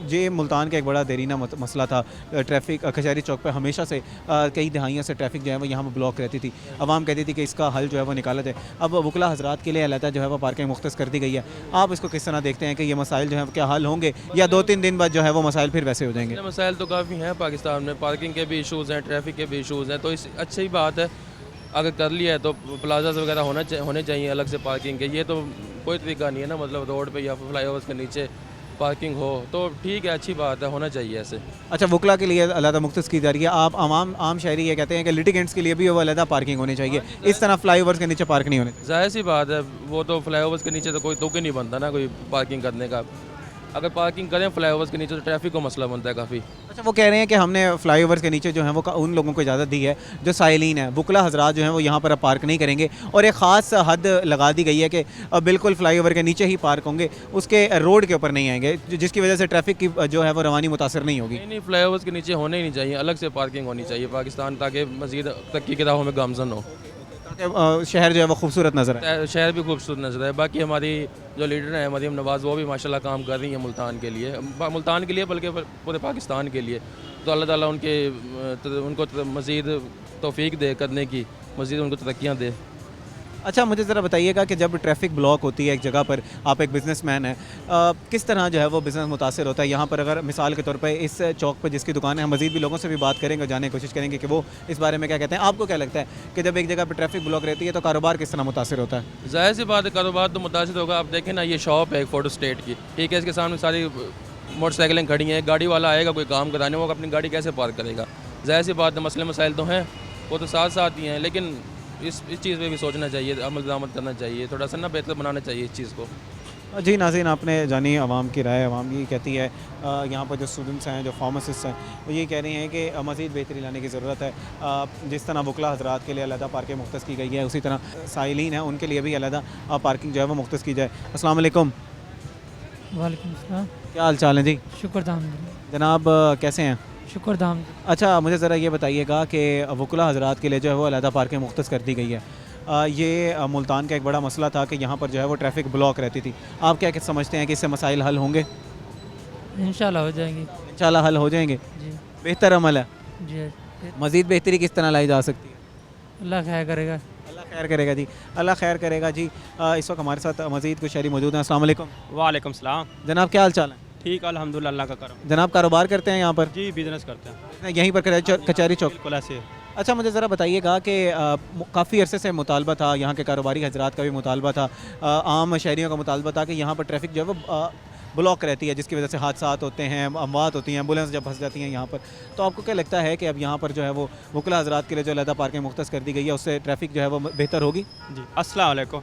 ये मुल्तान का एक बड़ा देरीना मसला था। ट्रैफिक कचहरी चौक पे हमेशा से कई दहाइयों से ट्रैफिक जो है वो यहाँ पर ब्लॉक रहती थी। आवाम कहती थी कि इसका हल जो है वो निकाला जाए। अब वकला हजरात के लिए अलहदा जो है वो पार्किंग मुख्तस कर दी गई है। आप इसको किस तरह देखते हैं कि ये मसाइल जो है क्या हल होंगे या 2-3 दिन बाद जो है वो मसाइल फिर वैसे हो जाएंगे? मसाइल तो काफ़ी हैं पाकिस्तान में, पार्किंग के भी इशूज़ हैं, ट्रैफिक के भी इशूज़ हैं, तो इस अच्छी बात है अगर कर लिया है तो प्लाजा वगैरह होने चाहिए अलग से पार्किंग के। ये तो कोई तरीका नहीं है ना, मतलब रोड पे या फ्लाईओवर्स के नीचे पार्किंग हो तो ठीक है, अच्छी बात है, होना चाहिए ऐसे। अच्छा वकला के लिए अलहदा मुख्तस की जा रही है। आप आम शहरी ये कहते हैं कि लिटिगेंट्स के लिए भी वो अलहदा पार्किंग होनी चाहिए, इस तरह फ्लाईओवर्स के नीचे पार्क नहीं होने चाहिए। जाहिर सी बात है, वो तो फ्लाईओवर्स के नीचे तो कोई तुक ही नहीं बनता ना कोई पार्किंग करने का। अगर पार्किंग करें फ्लाईओवर्स के नीचे तो ट्रैफिक का मसला बनता है काफ़ी। अच्छा वो कह रहे हैं कि हमने फ्लाईओवर्स के नीचे जो है वो उन लोगों को इजाज़त दी है जो साइलिन है, वकला हजरात जो हैं वो यहाँ पर अब पार्क नहीं करेंगे और एक ख़ास हद लगा दी गई है कि अब बिल्कुल फ्लाईओवर के नीचे ही पार्क होंगे, उसके रोड के ऊपर नहीं आएंगे, जिसकी वजह से ट्रैफिक की जो है वो रवानी मुतासर नहीं होगी। नहीं, फ्लाईओवर्स के नीचे होने ही नहीं चाहिए, अलग से पार्किंग होनी चाहिए पाकिस्तान, ताकि मज़ीद तरक्की की राहों में गामजन हो, शहर जो है वो खूबसूरत नज़र है। शहर भी खूबसूरत नजर है। बाकी हमारी जो लीडर हैं मरीम नवाज़, वो भी माशाल्लाह काम कर रही हैं मुल्तान के लिए, बल्कि पूरे पाकिस्तान के लिए। तो अल्लाह ताला उनको मज़ीद तौफीक दे करने की, मज़ीद उनको तरक्कियाँ दे। अच्छा मुझे ज़रा बताइएगा कि जब ट्रैफिक ब्लॉक होती है एक जगह पर, आप एक बिज़नेसमैन हैं, किस तरह जो है वो बिज़नेस मुतासर होता है? यहाँ पर अगर मिसाल के तौर पे इस चौक पर जिसकी दुकान है, हम मज़ीद भी लोगों से भी बात करेंगे, जानने की कोशिश करेंगे कि वो इस बारे में क्या कहते हैं। आपको क्या लगता है कि जब एक जगह पर ट्रैफिक ब्लॉक रहती है तो कारोबार किस तरह मुतासर होता है? जाहिर सी बात है, कारोबार तो मुतासर होगा। आप देखें ना, ये शॉप है एक फ़ोटो स्टेट की, ठीक है, इसके सामने सारी मोटरसाइकिलें खड़ी हैं, गाड़ी वाला आएगा कोई काम कराने, वो अपनी गाड़ी कैसे पार्क करेगा? जाहिर सी बात है, मसले मसाइल तो हैं, वो तो साथ साथ ही हैं, लेकिन इस चीज़ पे भी सोचना चाहिए, अमल दरामद करना चाहिए, थोड़ा सा ना बेहतर बनाना चाहिए इस चीज़ को। जी नाज़रीन, आपने जानी आवाम की राय। आवाम ये कहती है, यहाँ पर जो स्टूडेंट्स हैं, जो फार्मासिस्ट हैं, वो ये कह रही हैं कि मज़ीद बेहतरी लाने की ज़रूरत है। जिस तरह वकला हजरात के लिए अलहदा पार्किंग मुख्तस की गई है, उसी तरह साइलिन है उनके लिए भी अलहदा पार्किंग जो है वो मुख्तस की जाए। अस्सलाम वालेकुम। वालेकुम सलाम। क्या हाल चाल है जी? शुक्र दाम जनाब, कैसे हैं? शुक्र दाम। अच्छा मुझे ज़रा ये बताइएगा कि वकला हजरात के लिए जो है वो अलहदा पार्किंग मुख्तस कर दी गई है। ये मुल्तान का एक बड़ा मसला था कि यहाँ पर जो है वो ट्रैफिक ब्लॉक रहती थी। आप क्या समझते हैं कि इससे मसाइल हल होंगे? इंशाल्लाह हो जाएंगे। इंशाल्लाह हल हो जाएंगे जी। बेहतर अमल है। जी। मज़ीद बेहतरी किस तरह लाई जा सकती है? अल्लाह खैर करेगा। अल्लाह खैर करेगा जी, अल्लाह खैर करेगा जी। इस वक्त हमारे साथ मज़ीद कुछ शहरी मौजूद हैं। अस्सलाम वालेकुम। वालेकुम सलाम। जनाब क्या हाल चाल है? ठीक, अल्हम्दुलिल्लाह, अल्लाह का करम। जनाब कारोबार करते हैं यहाँ पर? जी, बिज़नेस करते हैं यहीं पर कचहरी चौक? बिल्कुल ऐसे। अच्छा मुझे ज़रा बताइएगा कि काफ़ी अरसे से मुतालबा था, यहाँ के कारोबारी हजरात का भी मुतालबा था, आम शहरियों का मुतालबा था कि यहाँ पर ट्रैफिक जो है वो ब्लॉक रहती है, जिसकी वजह से हादसात होते हैं, अमवात होती हैं, एम्बुलेंस जब फंस जाती हैं यहाँ पर। तो आपको क्या लगता है कि अब यहाँ पर जो है वो वकला हजरात के लिए जो अलहदा पार्किंग मुख्तस कर दी गई है, उससे ट्रैफिक जो है वो बेहतर होगी? जी, अस्सलाम वालेकुम।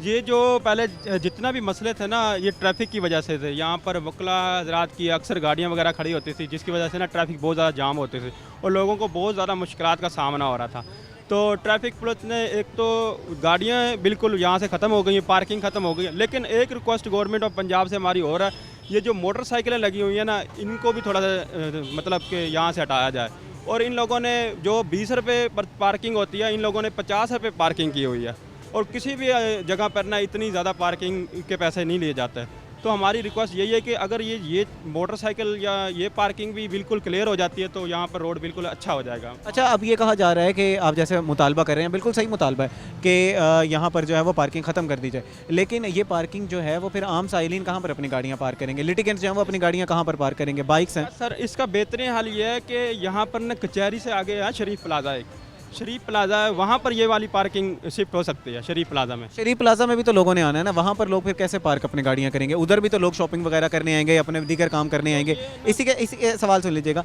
ये जो पहले जितना भी मसले थे ना, ये ट्रैफिक की वजह से थे। यहाँ पर वकला हजरात की अक्सर गाड़ियाँ वगैरह खड़ी होती थी, जिसकी वजह से ना ट्रैफिक बहुत ज़्यादा जाम होती थी और लोगों को बहुत ज़्यादा मुश्किलात का सामना हो रहा था। तो ट्रैफिक पुलिस ने एक तो गाड़ियाँ बिल्कुल यहाँ से ख़त्म हो गई हैं, पार्किंग ख़त्म हो गई है, लेकिन एक रिक्वेस्ट गवर्नमेंट ऑफ पंजाब से हमारी हो रहा है, ये जो मोटरसाइकिलें लगी हुई हैं ना, इनको भी थोड़ा सा मतलब कि यहाँ से हटाया जाए। और इन लोगों ने जो 20 रुपये पर पार्किंग होती है, इन लोगों ने 50 रुपये पार्किंग की हुई है और किसी भी जगह पर ना इतनी ज़्यादा पार्किंग के पैसे नहीं लिए जाते। तो हमारी रिक्वेस्ट यही है कि अगर ये मोटरसाइकिल या ये पार्किंग भी बिल्कुल क्लियर हो जाती है तो यहाँ पर रोड बिल्कुल अच्छा हो जाएगा। अच्छा, अब ये कहा जा रहा है कि आप जैसे मुतालबा कर रहे हैं, बिल्कुल सही मुतालबा है कि यहाँ पर जो है वो पार्किंग ख़त्म कर दी जाए, लेकिन ये पार्किंग जो है वो फिर आम साइलिन कहाँ पर अपनी गाड़ियाँ पार्क करेंगे? लिटिगेंट्स जो हैं वो अपनी गाड़ियाँ कहाँ पर पार्क करेंगे? बाइक्स हैं सर, इसका बेहतरीन हल ये है कि यहाँ पर न कचहरी से आगे है शरीफ प्लाजा, एक शरीफ प्लाजा है, वहाँ पर ये वाली पार्किंग शिफ्ट हो सकती है। शरीफ प्लाजा में, शरीफ प्लाजा में भी तो लोगों ने आना है ना, वहाँ पर लोग फिर कैसे पार्क अपनी गाड़ियाँ करेंगे? उधर भी तो लोग शॉपिंग वगैरह करने आएंगे, अपने दीगर काम करने आएंगे। इसी के सवाल सुन लीजिएगा,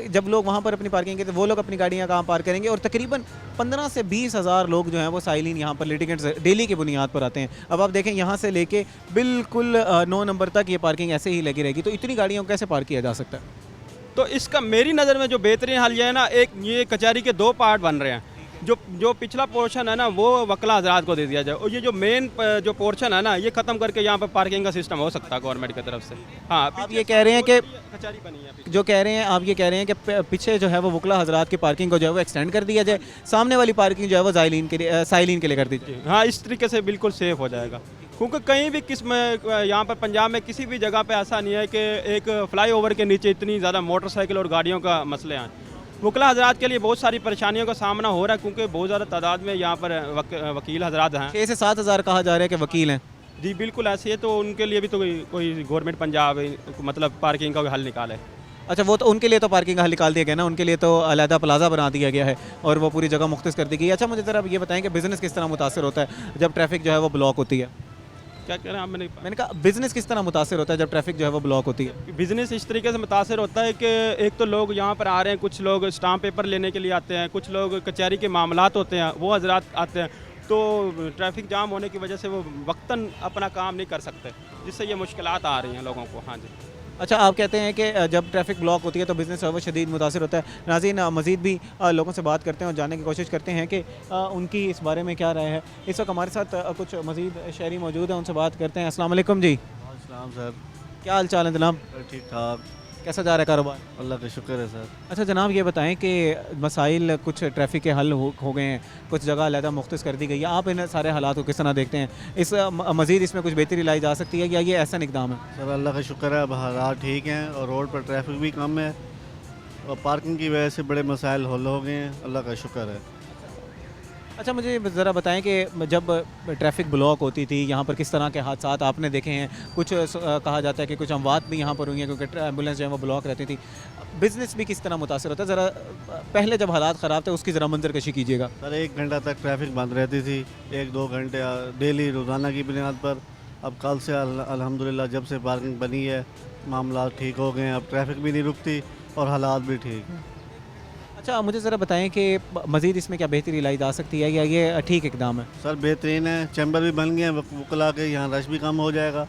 जब लोग वहाँ पर अपनी पार्किंग के तो वो लोग अपनी गाड़ियाँ कहाँ पार्क करेंगे? और तकरीबन 15 से 20 हज़ार लोग जो हैं वो साइलिन यहाँ पर लिटिगेंट्स डेली की बुनियाद पर आते हैं। अब आप देखें यहाँ से लेके बिल्कुल 9 नंबर तक ये पार्किंग ऐसे ही लगी रहेगी, तो इतनी गाड़ियों को कैसे पार्क किया जा सकता है? तो इसका मेरी नज़र में जो बेहतरीन हल ये है ना, एक ये कचहरी के 2 पार्ट बन रहे हैं। जो पिछला पोर्शन है ना वो वकला हजरात को दे दिया जाए, और ये जो मेन जो पोर्शन है ना ये ख़त्म करके यहाँ पर पार्किंग का सिस्टम हो सकता है गवर्नमेंट की तरफ से। हाँ, आप ये कह रहे हैं कि कचहरी बनी है जो कह रहे हैं आप ये कह रहे हैं कि पीछे जो है वो वकला हजरात की पार्किंग को जो है वो एक्सटेंड कर दिया जाए, सामने वाली पार्किंग जो है वो साइलिन के लिए कर दी जाए। हाँ, इस तरीके से बिल्कुल सेफ़ हो जाएगा, क्योंकि कहीं भी किस्म यहाँ पर पंजाब में किसी भी जगह पे ऐसा नहीं है कि एक फ्लाईओवर के नीचे इतनी ज़्यादा मोटरसाइकिल और गाड़ियों का मसले हैं। वकला हजरात के लिए बहुत सारी परेशानियों का सामना हो रहा है, क्योंकि बहुत ज़्यादा तादाद में यहाँ पर वकील हजरात हैं। 6 से 7 हज़ार कहा जा रहा है कि वकील हैं। जी बिल्कुल ऐसे है, तो उनके लिए भी तो कोई गवर्नमेंट पंजाब मतलब पार्किंग का हल निकाले। अच्छा, वो तो उनके लिए तो पार्किंग का हल निकाल दिया गया ना, उनके लिए तो अलहदा प्लाजा बना दिया गया है और वो पूरी जगह मुख्तस कर दी गई है। अच्छा, मुझे ज़रा आप ये बताएं कि बिज़नेस किस तरह मुतासर होता है जब ट्रैफिक जो है वो ब्लॉक होती है? क्या कह रहे हैं आप? मैंने कहा बिज़नेस किस तरह मुतासर होता है जब ट्रैफिक जो है वो ब्लॉक होती है? बिज़नेस इस तरीके से मुतासर होता है कि एक तो लोग यहाँ पर आ रहे हैं, कुछ लोग स्टाम्प पेपर लेने के लिए आते हैं, कुछ लोग कचहरी के मामलात होते हैं वो हजरात आते हैं, तो ट्रैफिक जाम होने की वजह से वो वक्तन अपना काम नहीं कर सकते, जिससे ये मुश्किलात आ रही हैं लोगों को। हाँ जी। अच्छा, आप कहते हैं कि जब ट्रैफिक ब्लॉक होती है तो बिज़नेस जो है वो शदीद मुतासर होता है। नाज़रीन, मज़ीद भी लोगों से बात करते हैं और जानने की कोशिश करते हैं कि उनकी इस बारे में क्या राय है। इस वक्त हमारे साथ कुछ मज़ीद शहरी मौजूद हैं, उनसे बात करते हैं। अस्सलाम वालेकुम जी। अस्सलाम सर, क्या हाल चाल है जनाब? ठीक ठाक, कैसा जा रहा है कारोबार? अल्लाह का शुक्र है सर। अच्छा जनाब, ये बताएं कि मसाइल कुछ ट्रैफिक के हल हो गए हैं, कुछ जगह अलहदा मुख्तस कर दी गई है, आप इन सारे हालात को किस तरह देखते हैं? इस मज़ीद इसमें कुछ बेहतरी लाई जा सकती है या ये ऐसा इकदाम है? सर अल्लाह का शुक्र है, अब हालात ठीक हैं और रोड पर ट्रैफिक भी कम है और पार्किंग की वजह से बड़े मसाइल हल हो गए हैं, अल्लाह का शुक्र है। अच्छा, मुझे ज़रा बताएं कि जब ट्रैफिक ब्लॉक होती थी यहाँ पर किस तरह के हादसात आपने देखे हैं? कुछ कहा जाता है कि कुछ अमवात भी यहाँ पर हुई हैं क्योंकि एम्बुलेंस जो है वो ब्लॉक रहती थी। बिज़नेस भी किस तरह मुतासर होता है? ज़रा पहले जब हालात ख़राब थे उसकी ज़रा मंजर कशी कीजिएगा। सर 1 घंटा तक ट्रैफिक बंद रहती थी, 1-2 घंटे डेली रोज़ाना की बुनियाद पर। अब कल से अल्हम्दुलिल्लाह जब से पार्किंग बनी है मामला ठीक हो गए हैं, अब ट्रैफिक भी नहीं रुकती और हालात भी ठीक हैं। अच्छा, मुझे ज़रा बताएं कि मज़ीद इसमें क्या बेहतरी लाई जा सकती है या ये ठीक इकदाम है? सर बेहतरीन है, चैम्बर भी बन गए हैं वकला के, यहाँ रश भी कम हो जाएगा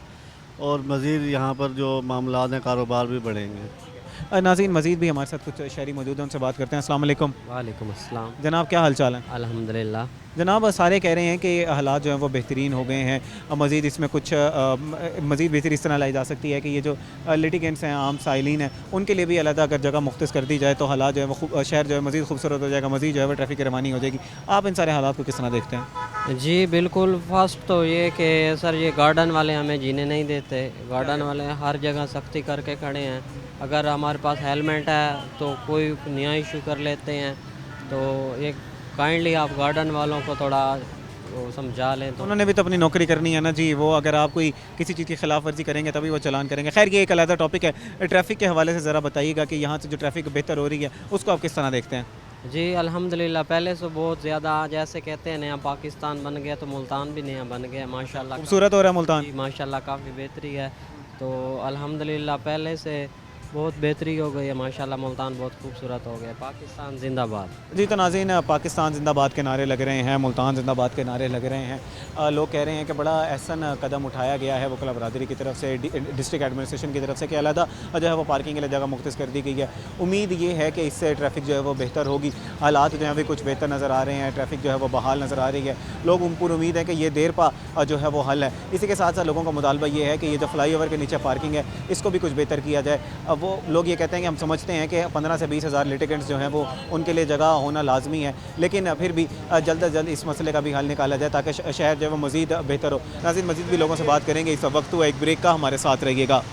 और मज़ीद यहाँ पर जो मामलात हैं कारोबार भी बढ़ेंगे। नाज़रीन, मज़ीद भी हमारे साथ कुछ शहरी मौजूद हैं, उनसे बात करते हैं। अस्सलाम वालेकुम। वालेकुम अस्सलाम। जनाब, क्या हाल चाल है? अल्हम्दुलिल्लाह। जनाब, सारे कह रहे हैं कि हालात जो हैं वो बेहतरीन हो गए हैं, मज़ीद इसमें कुछ मज़ीद बेहतरी इस तरह लाई जा सकती है कि ये जो लिटिगेंट्स हैं, आम साइलिन हैं, उनके लिए भी अलग अगर जगह मुख्तस कर दी जाए तो हालात जो है वो शहर जो है मज़ीद खूबसूरत हो जाएगा, मज़ीद जो है वो ट्रैफिक की रवानी हो जाएगी। आप इन सारे हालात को किस तरह देखते हैं? जी बिल्कुल, फर्स्ट तो ये कि सर ये गार्डन वाले हमें जीने नहीं देते, गार्डन वाले हर जगह सख्ती करके खड़े हैं। अगर हमारे पास हेलमेट है तो कोई नया इशू कर लेते हैं, तो ये काइंडली आप गार्डन वालों को थोड़ा वो समझा लें। तो उन्होंने भी तो अपनी नौकरी करनी है ना जी, वो अगर आप कोई किसी चीज़ की खिलाफ वर्जी करेंगे तभी वो चलान करेंगे। खैर, ये एक अलग टॉपिक है। ट्रैफिक के हवाले से ज़रा बताइएगा कि यहाँ से जो ट्रैफिक बेहतर हो रही है उसको आप किस तरह देखते हैं? जी अल्हम्दुलिल्लाह, पहले से बहुत ज़्यादा, जैसे कहते हैं नया पाकिस्तान बन गया, तो मुल्तान भी नया बन गया माशाल्लाह। खूबसूरत हो रहा है मुल्तान? माशाल्लाह काफ़ी बेहतरी है, तो अल्हम्दुलिल्लाह पहले से बहुत बेहतरी हो गई है माशाल्लाह, मुल्तान बहुत खूबसूरत हो गया। पाकिस्तान जिंदाबाद। जी, तो नाज़रीन, पाकिस्तान जिंदाबाद के नारे लग रहे हैं, मुल्तान जिंदाबाद के नारे लग रहे हैं। लोग कह रहे हैं कि बड़ा एहसन कदम उठाया गया है वकला बरादरी की तरफ से, डिस्ट्रिक्ट एडमिनिस्ट्रेशन की तरफ से, कि अलहदा जो है वो पार्किंग के लिए जगह मुख्तस कर दी गई है। उम्मीद ये है कि इससे ट्रैफिक जो है वो बेहतर होगी, हालात जो हैं अभी कुछ बेहतर नज़र आ रहे हैं, ट्रैफिक जो है वो बहाल नज़र आ रही है। लोग पूरी उम्मीद है कि ये देर पा जो है वो हल है। इसी के साथ साथ लोगों का मुतालबा ये है कि ये जो फ्लाईओवर के नीचे पार्किंग है इसको भी कुछ बेहतर किया जाए। अब वो लोग ये कहते हैं कि हम समझते हैं कि 15 से 20 हज़ार लिटिगेंट्स जो हैं वो उनके लिए जगह होना लाजमी है, लेकिन फिर भी जल्द अज जल्द इस मसले का भी हल निकाला जाए ताकि शहर जो है वो मज़ीद बेहतर हो। नाज़रीन, मज़ीद भी लोगों से बात करेंगे। इस वक्त हुआ एक ब्रेक का, हमारे साथ रहिएगा।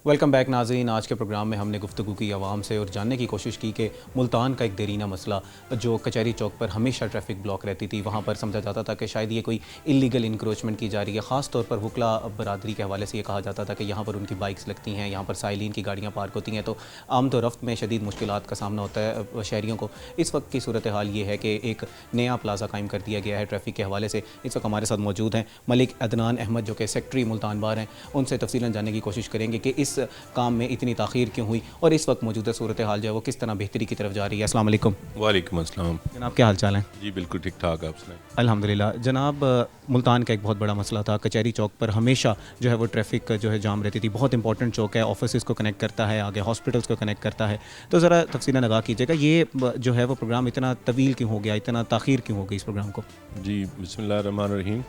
वेलकम बैक नाज़रीन। आज के प्रोग्राम में हमने गुफ्तगू की आवाम से और जानने की कोशिश की कि मुल्तान का एक देरीना मसला, जो कचहरी चौक पर हमेशा ट्रैफिक ब्लॉक रहती थी, वहाँ पर समझा जाता था कि शायद ये कोई इलीगल इंक्रोचमेंट की जा रही है। ख़ास तौर पर वकला बरादरी के हवाले से ये कहा जाता था कि यहाँ पर उनकी बाइक्स लगती हैं, यहाँ पर साइलिन की गाड़ियाँ पार्क होती हैं, तो आमद रफ्त में शदीद मुश्किलात का सामना होता है शहरियों को। इस वक्त की सूरत हाल ये है कि एक नया प्लाजा कायम कर दिया गया है ट्रैफिक के हवाले से। इस वक्त हमारे साथ मौजूद हैं मलिक अदनान अहमद, जो कि सेक्रेटरी मुल्तान बार हैं। उनसे तफसीलन जानने की कोशिश करेंगे कि इस इस काम में इतनी ताख़ीर क्यों हुई और इस वक्त मौजूदा सूरत हाल जो है वो किस तरह बेहतरी की तरफ जा रही है। अस्सलाम वालेकुम। वालेकुम अस्सलाम। जनाब क्या हाल चाल है? जी बिल्कुल ठीक ठाक, आप सुनाएं। अल्हम्दुलिल्लाह। जनाब मुल्तान का एक बहुत बड़ा मसला था, कचहरी चौक पर हमेशा जो है वो ट्रैफिक जो है जाम रहती थी। बहुत इंपॉर्टेंट चौक है, ऑफिस को कनेक्ट करता है, आगे हॉस्पिटल्स को कनेक्ट करता है। तो ज़रा तफसीलन आगाह कीजिएगा, ये जो है वो प्रोग्राम इतना तवील क्यों हो गया, इतना ताख़ीर क्यों हो गई इस प्रोग्राम को? जी बिस्मिल्लाहिर्रहमानिर्रहीम।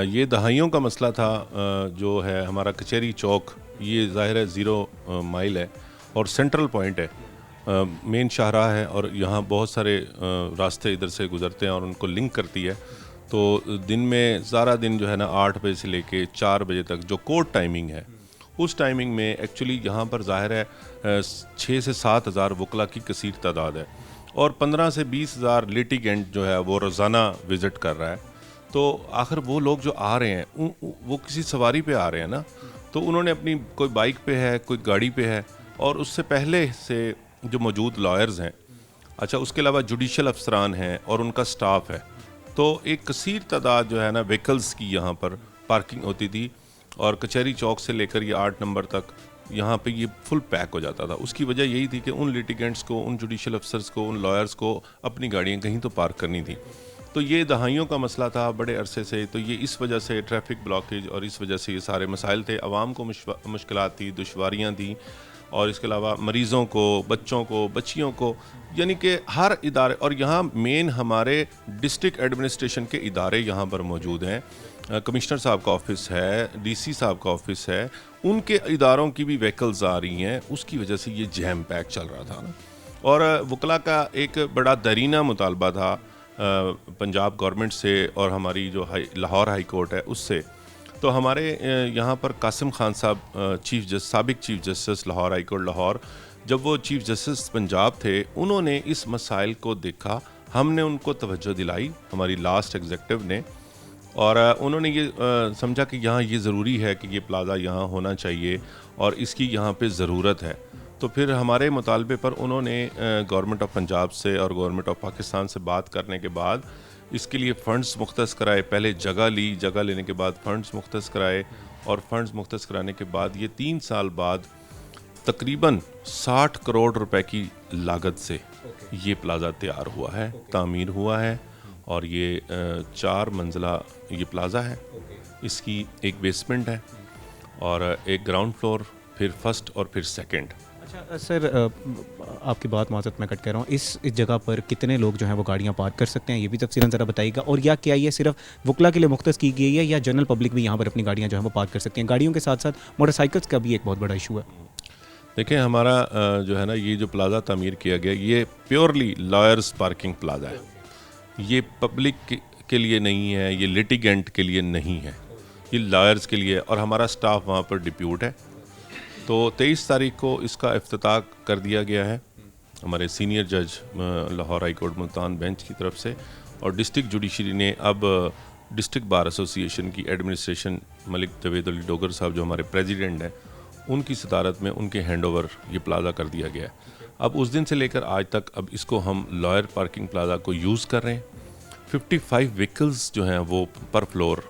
ये दहाइयों का मसला था। जो है हमारा कचहरी चौक, ये ज़ाहिर है ज़ीरो माइल है और सेंट्रल पॉइंट है, मेन शाहराह है और यहाँ बहुत सारे रास्ते इधर से गुज़रते हैं और उनको लिंक करती है। तो दिन में सारा दिन जो है ना 8 बजे से लेके 4 बजे तक जो कोर्ट टाइमिंग है, उस टाइमिंग में एक्चुअली यहाँ पर ज़ाहिर है 6 से 7 हज़ार वकला की कसीर तादाद है और 15 से 20 हज़ार लिटिगेंट जो है वो रोज़ाना विज़िट कर रहा है। तो आखिर वो लोग जो आ रहे हैं वो किसी सवारी पे आ रहे हैं ना, तो उन्होंने अपनी कोई बाइक पे है, कोई गाड़ी पे है और उससे पहले से जो मौजूद लॉयर्स हैं, अच्छा उसके अलावा जुडिशल अफसरान हैं और उनका स्टाफ है, तो एक कसीर तादाद जो है ना व्हीकल्स की यहाँ पर पार्किंग होती थी और कचहरी चौक से लेकर ये 8 नंबर तक यहाँ पे ये फुल पैक हो जाता था। उसकी वजह यही थी कि उन लिटिगेंट्स को, उन जुडिशल अफसर्स को, उन लॉयर्स को अपनी गाड़ियाँ कहीं तो पार्क करनी थी। तो ये दहाइयों का मसला था बड़े अरसे से। तो ये इस वजह से ट्रैफिक ब्लॉकेज और इस वजह से ये सारे मसाइल थे। आवाम को मुश्किलात थी, दुश्वारियाँ थी और इसके अलावा मरीज़ों को, बच्चों को, बच्चियों को, यानी कि हर इदारे। और यहाँ मेन हमारे डिस्ट्रिक्ट एडमिनिस्ट्रेशन के इदारे यहाँ पर मौजूद हैं। कमिश्नर साहब का ऑफिस है, डीसी साहब का ऑफिस है, उनके इदारों की भी व्हीकल्स आ रही हैं। उसकी वजह से ये जैम पैक चल रहा था ना। और वकला का एक बड़ा दरीना मुतालबा था पंजाब गवर्नमेंट से और हमारी जो लाहौर हाई कोर्ट है उससे। तो हमारे यहाँ पर कासिम खान साहब साबिक chief justice Lahore high court Lahore, जब वो चीफ जस्टिस पंजाब थे, उन्होंने इस मसाइल को देखा, हमने उनको तवज्जो दिलाई हमारी लास्ट एग्जेक्टिव ने, और उन्होंने ये समझा कि यहाँ ये ज़रूरी है कि ये प्लाज़ा यहाँ होना चाहिए और इसकी यहाँ पे ज़रूरत है। तो फिर हमारे मुतालबे पर उन्होंने गवर्नमेंट ऑफ पंजाब से और गवर्नमेंट ऑफ पाकिस्तान से बात करने के बाद इसके लिए फ़ंड्स मुख्तस कराए। पहले जगह ली, जगह लेने के बाद फ़ंड्स मुख्तस कराए और फ़ंड्स मुख्तस कराने के बाद ये 3 साल बाद तकरीबन 60 करोड़ रुपए की लागत से ये प्लाज़ा तैयार हुआ है, तामीर हुआ है और ये 4 मंजिला ये प्लाज़ा है। इसकी एक बेसमेंट है और एक ग्राउंड फ्लोर, फिर फर्स्ट और फिर सेकंड। अच्छा सर, आपकी बात माज़रत मैं कट कर रहा हूँ, इस जगह पर कितने लोग जो हैं वो गाड़ियाँ पार्क कर सकते हैं, ये भी तफसीलन ज़रा बताइएगा। और या क्या ये सिर्फ वकला के लिए मुख्तस की गई है या जनरल पब्लिक भी यहाँ पर अपनी गाड़ियाँ जो है वो पार्क कर सकती हैं? गाड़ियों के साथ साथ मोटरसाइकिल्स का भी एक बहुत बड़ा इशू है। देखिए हमारा जो है ना ये जो प्लाज़ा तामीर किया गया, ये प्योरली लॉयर्स पार्किंग प्लाज़ा है। ये पब्लिक के लिए नहीं है, ये लिटिगेंट के लिए नहीं है, ये लॉयर्स के लिए। और हमारा स्टाफ वहाँ पर डिप्यूट है। तो 23 तारीख को इसका इफ्तिताह कर दिया गया है हमारे सीनियर जज Lahore high court Multan bench की तरफ से, और डिस्ट्रिक्ट जुडिशरी ने अब डिस्ट्रिक्ट बार एसोसिएशन की एडमिनिस्ट्रेशन मलिक जवेद अली डोगर साहब जो हमारे प्रेसिडेंट हैं, उनकी सदारत में उनके हैंडओवर ये प्लाज़ा कर दिया गया है। अब उस दिन से लेकर आज तक अब इसको हम लॉयर पार्किंग प्लाज़ा को यूज़ कर रहे हैं। 55 व्हीकल्स जो हैं वो पर फ्लोर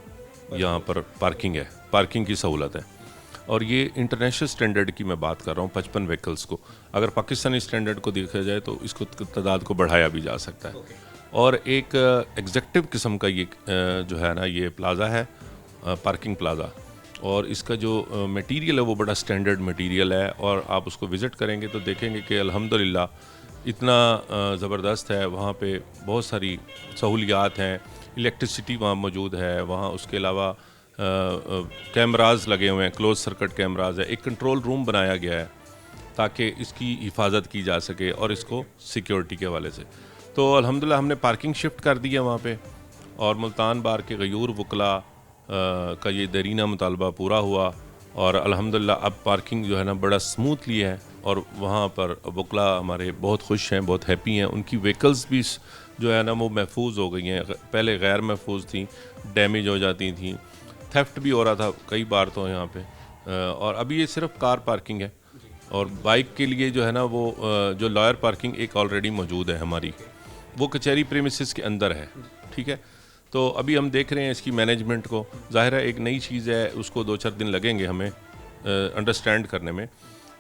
यहाँ पर पार्किंग है, पार्किंग की सहूलत है। और ये इंटरनेशनल स्टैंडर्ड की मैं बात कर रहा हूँ, 55 व्हीकल्स को। अगर पाकिस्तानी स्टैंडर्ड को देखा जाए तो इसको तादाद को बढ़ाया भी जा सकता है। और एक एग्जेक्टिव किस्म का ये जो है ना ये प्लाज़ा है, पार्किंग प्लाज़ा, और इसका जो मटेरियल है वो बड़ा स्टैंडर्ड मटेरियल है। और आप उसको विज़िट करेंगे तो देखेंगे कि अल्हम्दुलिल्लाह इतना ज़बरदस्त है। वहाँ पे बहुत सारी सहूलियात हैं, इलेक्ट्रिसिटी वहाँ मौजूद है, वहाँ उसके अलावा कैमराज लगे हुए हैं, क्लोज सर्किट कैमराज है। एक कंट्रोल रूम बनाया गया है ताकि इसकी हिफाजत की जा सके और इसको सिक्योरिटी के हवाले से। तो अल्हम्दुलिल्लाह हमने पार्किंग शिफ्ट कर दी है वहाँ पे, और मुल्तान बार के गयूर वकला का ये दरीना मुतालबा पूरा हुआ और अल्हम्दुलिल्लाह अब पार्किंग जो है ना बड़ा स्मूथली है और वहाँ पर वकला हमारे बहुत खुश हैं, बहुत हैप्पी हैं। उनकी व्हीकल्स भी जो है ना वो महफूज हो गई हैं, पहले गैर महफूज थी, डैमेज हो जाती थी, थेफ्ट भी हो रहा था कई बार तो यहाँ पे। और अभी ये सिर्फ कार पार्किंग है और बाइक के लिए जो है ना वो जो लॉयर पार्किंग एक ऑलरेडी मौजूद है हमारी, वो कचहरी प्रीमिसेस के अंदर है, ठीक है। तो अभी हम देख रहे हैं इसकी मैनेजमेंट को। ज़ाहिर है एक नई चीज़ है, उसको 2-4 दिन लगेंगे हमें अंडरस्टैंड करने में।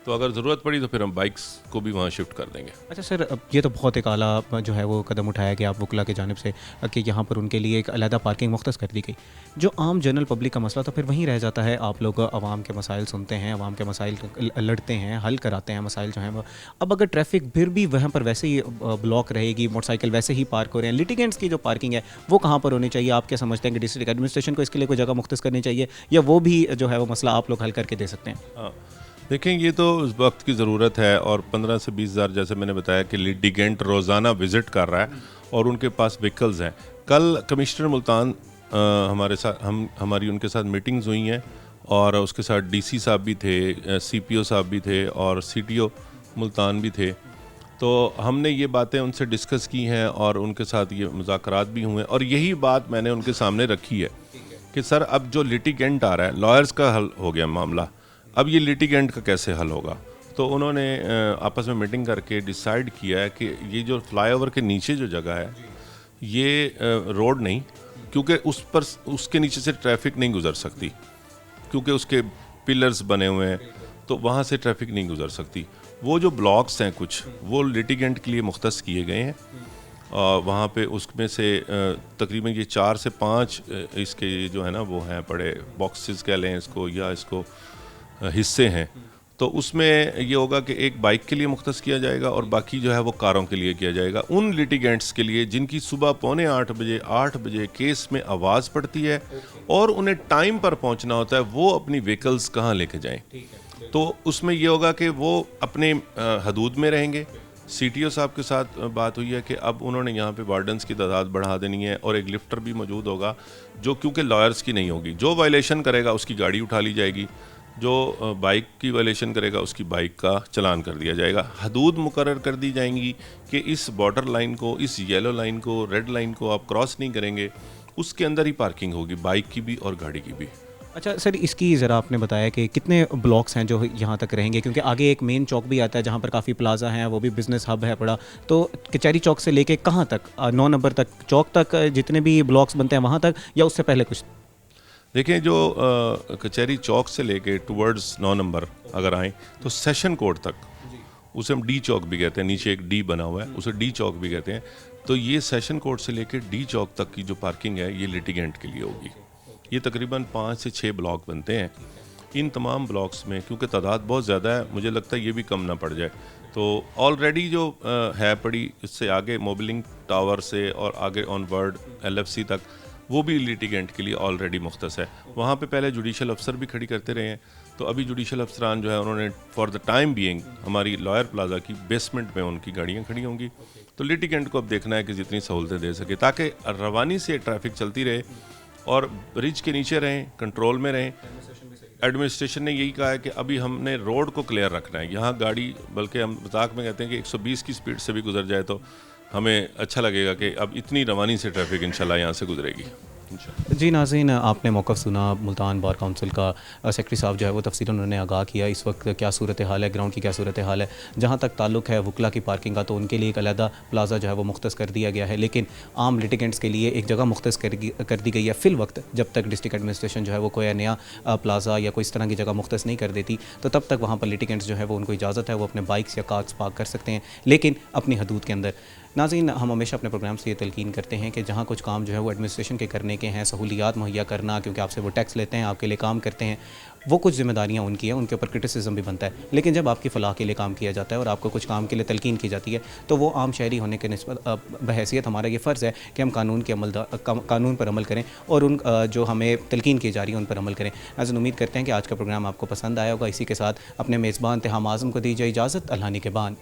तो अगर ज़रूरत पड़ी तो फिर हम बाइक्स को भी वहाँ शिफ्ट कर देंगे। अच्छा सर, अब ये तो बहुत एक आला जो है वो कदम उठाया गया आप वकला की जानिब से कि यहाँ पर उनके लिए एक अलहदा पार्किंग मुख्तस कर दी गई। जो आम जनरल पब्लिक का मसला तो फिर वहीं रह जाता है, आप लोग आवाम के मसाइल सुनते हैं, आवाम के मसाइल लड़ते हैं, हल कराते हैं मसाइल जो हैं वो। अब अगर ट्रैफिक फिर भी वहाँ पर वैसे ही ब्लॉक रहेगी, मोटरसाइकिल वैसे ही पार्क हो रहे हैं, लिटिगेंट्स की जो पार्किंग है वो कहाँ पर होनी चाहिए? आप क्या समझते हैं कि डिस्ट्रिक्ट एडमिनिस्ट्रेशन को इसके लिए कोई जगह मुख्तस करनी चाहिए, या वो भी जो है वो मसला आप लोग हल करके दे सकते हैं? हाँ, देखें, ये तो उस वक्त की ज़रूरत है, और 15 से 20 हज़ार जैसे मैंने बताया कि लिटिगेंट रोज़ाना विज़िट कर रहा है और उनके पास व्हीकल्स हैं। कल कमिश्नर मुल्तान हमारे साथ हमारी उनके साथ मीटिंग्स हुई हैं, और उसके साथ डीसी साहब भी थे, सीपीओ साहब भी थे, और सीटीओ मुल्तान भी थे। तो हमने ये बातें उनसे डिस्कस की हैं और उनके साथ ये मुज़ाकरात भी हुए, और यही बात मैंने उनके सामने रखी है कि सर, अब जो लिटिगेंट आ रहा है, लॉयर्स का हल हो गया मामला, अब ये लिटिगेंट का कैसे हल होगा? तो उन्होंने आपस में मीटिंग करके डिसाइड किया है कि ये जो फ्लाईओवर के नीचे जो जगह है, ये रोड नहीं, क्योंकि उस पर उसके नीचे से ट्रैफिक नहीं गुजर सकती, क्योंकि उसके पिलर्स बने हुए हैं, तो वहाँ से ट्रैफिक नहीं गुजर सकती। वो जो ब्लॉक्स हैं कुछ, वो लिटिगेंट के लिए मुख्तस किए गए हैं, और वहाँ पे उसमें से तकरीबन ये 4 से 5 इसके जो है ना वो हैं बड़े बॉक्सेस कह लें इसको, या इसको हिस्से हैं। तो उसमें ये होगा कि एक बाइक के लिए मुख्तस किया जाएगा और बाकी जो है वो कारों के लिए किया जाएगा। उन लिटिगेंट्स के लिए जिनकी सुबह 7:45 8 बजे केस में आवाज़ पड़ती है और उन्हें टाइम पर पहुंचना होता है, वो अपनी व्हीकल्स कहाँ लेके जाएं। तो उसमें ये होगा कि वो अपने हदूद में रहेंगे। सीटीओ साहब के साथ बात हुई है कि अब उन्होंने यहाँ पे वार्डन्स की तादाद बढ़ा देनी है, और एक लिफ्टर भी मौजूद होगा जो क्योंकि लॉयर्स की नहीं होगी। जो वायलेशन करेगा उसकी गाड़ी उठा ली जाएगी, जो बाइक की वायलेशन करेगा उसकी बाइक का चलान कर दिया जाएगा। हदूद मुकर्रर कर दी जाएंगी कि इस बॉर्डर लाइन को, इस येलो लाइन को, रेड लाइन को आप क्रॉस नहीं करेंगे, उसके अंदर ही पार्किंग होगी, बाइक की भी और गाड़ी की भी। अच्छा सर, इसकी ज़रा आपने बताया कि कितने ब्लॉक्स हैं जो यहाँ तक रहेंगे, क्योंकि आगे एक मेन चौक भी आता है जहाँ पर काफ़ी प्लाजा हैं, वो भी बिज़नेस हब है बड़ा। तो कचहरी चौक से लेके कहाँ तक, 9 नंबर तक, चौक तक जितने भी ब्लॉक्स बनते हैं वहाँ तक, या उससे पहले कुछ? देखें, जो कचहरी चौक से लेके टुवर्ड्स 9 नंबर अगर आएँ तो सेशन कोर्ट तक, उसे हम डी चौक भी कहते हैं, नीचे एक डी बना हुआ है, उसे डी चौक भी कहते हैं। तो ये सेशन कोर्ट से लेके डी चौक तक की जो पार्किंग है ये लिटिगेंट के लिए होगी। ये तकरीबन 5 से 6 ब्लॉक बनते हैं। इन तमाम ब्लॉक्स में क्योंकि तादाद बहुत ज़्यादा है, मुझे लगता है ये भी कम ना पड़ जाए। तो ऑलरेडी जो है पड़ी, इससे आगे मोबिलिंग टावर से और आगे ऑनवर्ड LFC तक, वो भी लिटिगेंट के लिए ऑलरेडी मुख्तस है। वहाँ पे पहले जुडिशल अफसर भी खड़ी करते रहे हैं, तो अभी जुडिशल अफसरान जो है उन्होंने फॉर द टाइम बीइंग हमारी लॉयर प्लाजा की बेसमेंट में उनकी गाड़ियाँ खड़ी होंगी। तो लिटिगेंट को अब देखना है कि जितनी सहूलतें दे सके ताकि रवानी से ट्रैफिक चलती रहे और ब्रिज के नीचे रहें, कंट्रोल में रहें। एडमिनिस्ट्रेशन ने यही कहा है कि अभी हमने रोड को क्लियर रखना है, यहाँ गाड़ी, बल्कि हम मजाक में कहते हैं कि 120 की स्पीड से भी गुजर जाए तो हमें अच्छा लगेगा कि अब इतनी रवानी से ट्रैफिक इंशाल्लाह यहाँ से गुजरेगी। जी नाज़रीन, आपने मौक़िफ़ सुना मुल्तान बार काउंसिल का। सेक्रेटरी साहब जो है वो तफसीलन उन्होंने आगाह किया इस वक्त क्या सूरत हाल है, ग्राउंड की क्या सूरत हाल है। जहाँ तक ताल्लुक़ है वकला की पार्किंग का, तो उनके लिए एक अलहदा प्लाजा जो है वो मुख्तस कर दिया गया है, लेकिन आम लिटिगेंट्स के लिए एक जगह मुख्तस कर दी गई है। फ़िल वक्त जब तक डिस्ट्रिक्ट एडमिनिस्ट्रेशन जो है वो कोई नया प्लाजा या कोई इस तरह की जगह मुख्तस नहीं कर देती, तो तब तक वहाँ पर लिटिगेंट्स जो है वो उनको इजाज़त है वो अपने बाइक्स या कार्स पार्क कर सकते हैं, लेकिन अपनी हदूद के अंदर। नाज़रीन, हम हमेशा अपने प्रोग्राम से ये तलकीन करते हैं कि जहाँ कुछ काम जो है वो एडमिनिस्ट्रेशन के करने के हैं, सहूलियात मुहैया करना, क्योंकि आपसे वो टैक्स लेते हैं, आपके लिए काम करते हैं, वो कुछ जिम्मेदारियाँ उनकी हैं, उनके ऊपर क्रिटिसिज्म भी बनता है। लेकिन जब आपकी फ़लाह के लिए काम किया जाता है और आपको कुछ काम के लिए तलकीन की जाती है, तो वो आम शहरी होने के निस्बत बहैसियत हमारा ये फ़र्ज़ है कि हम कानून पर अमल करें और उन जो हमें तलकीन की जा रही है उन पर अमल करें। नाज़रीन, उम्मीद करते हैं कि आज का प्रोग्राम आपको पसंद आया होगा। इसी के साथ अपने मेज़बान तिहाम आज़म को दीजिए इजाज़त। अल्लाह निगहबान।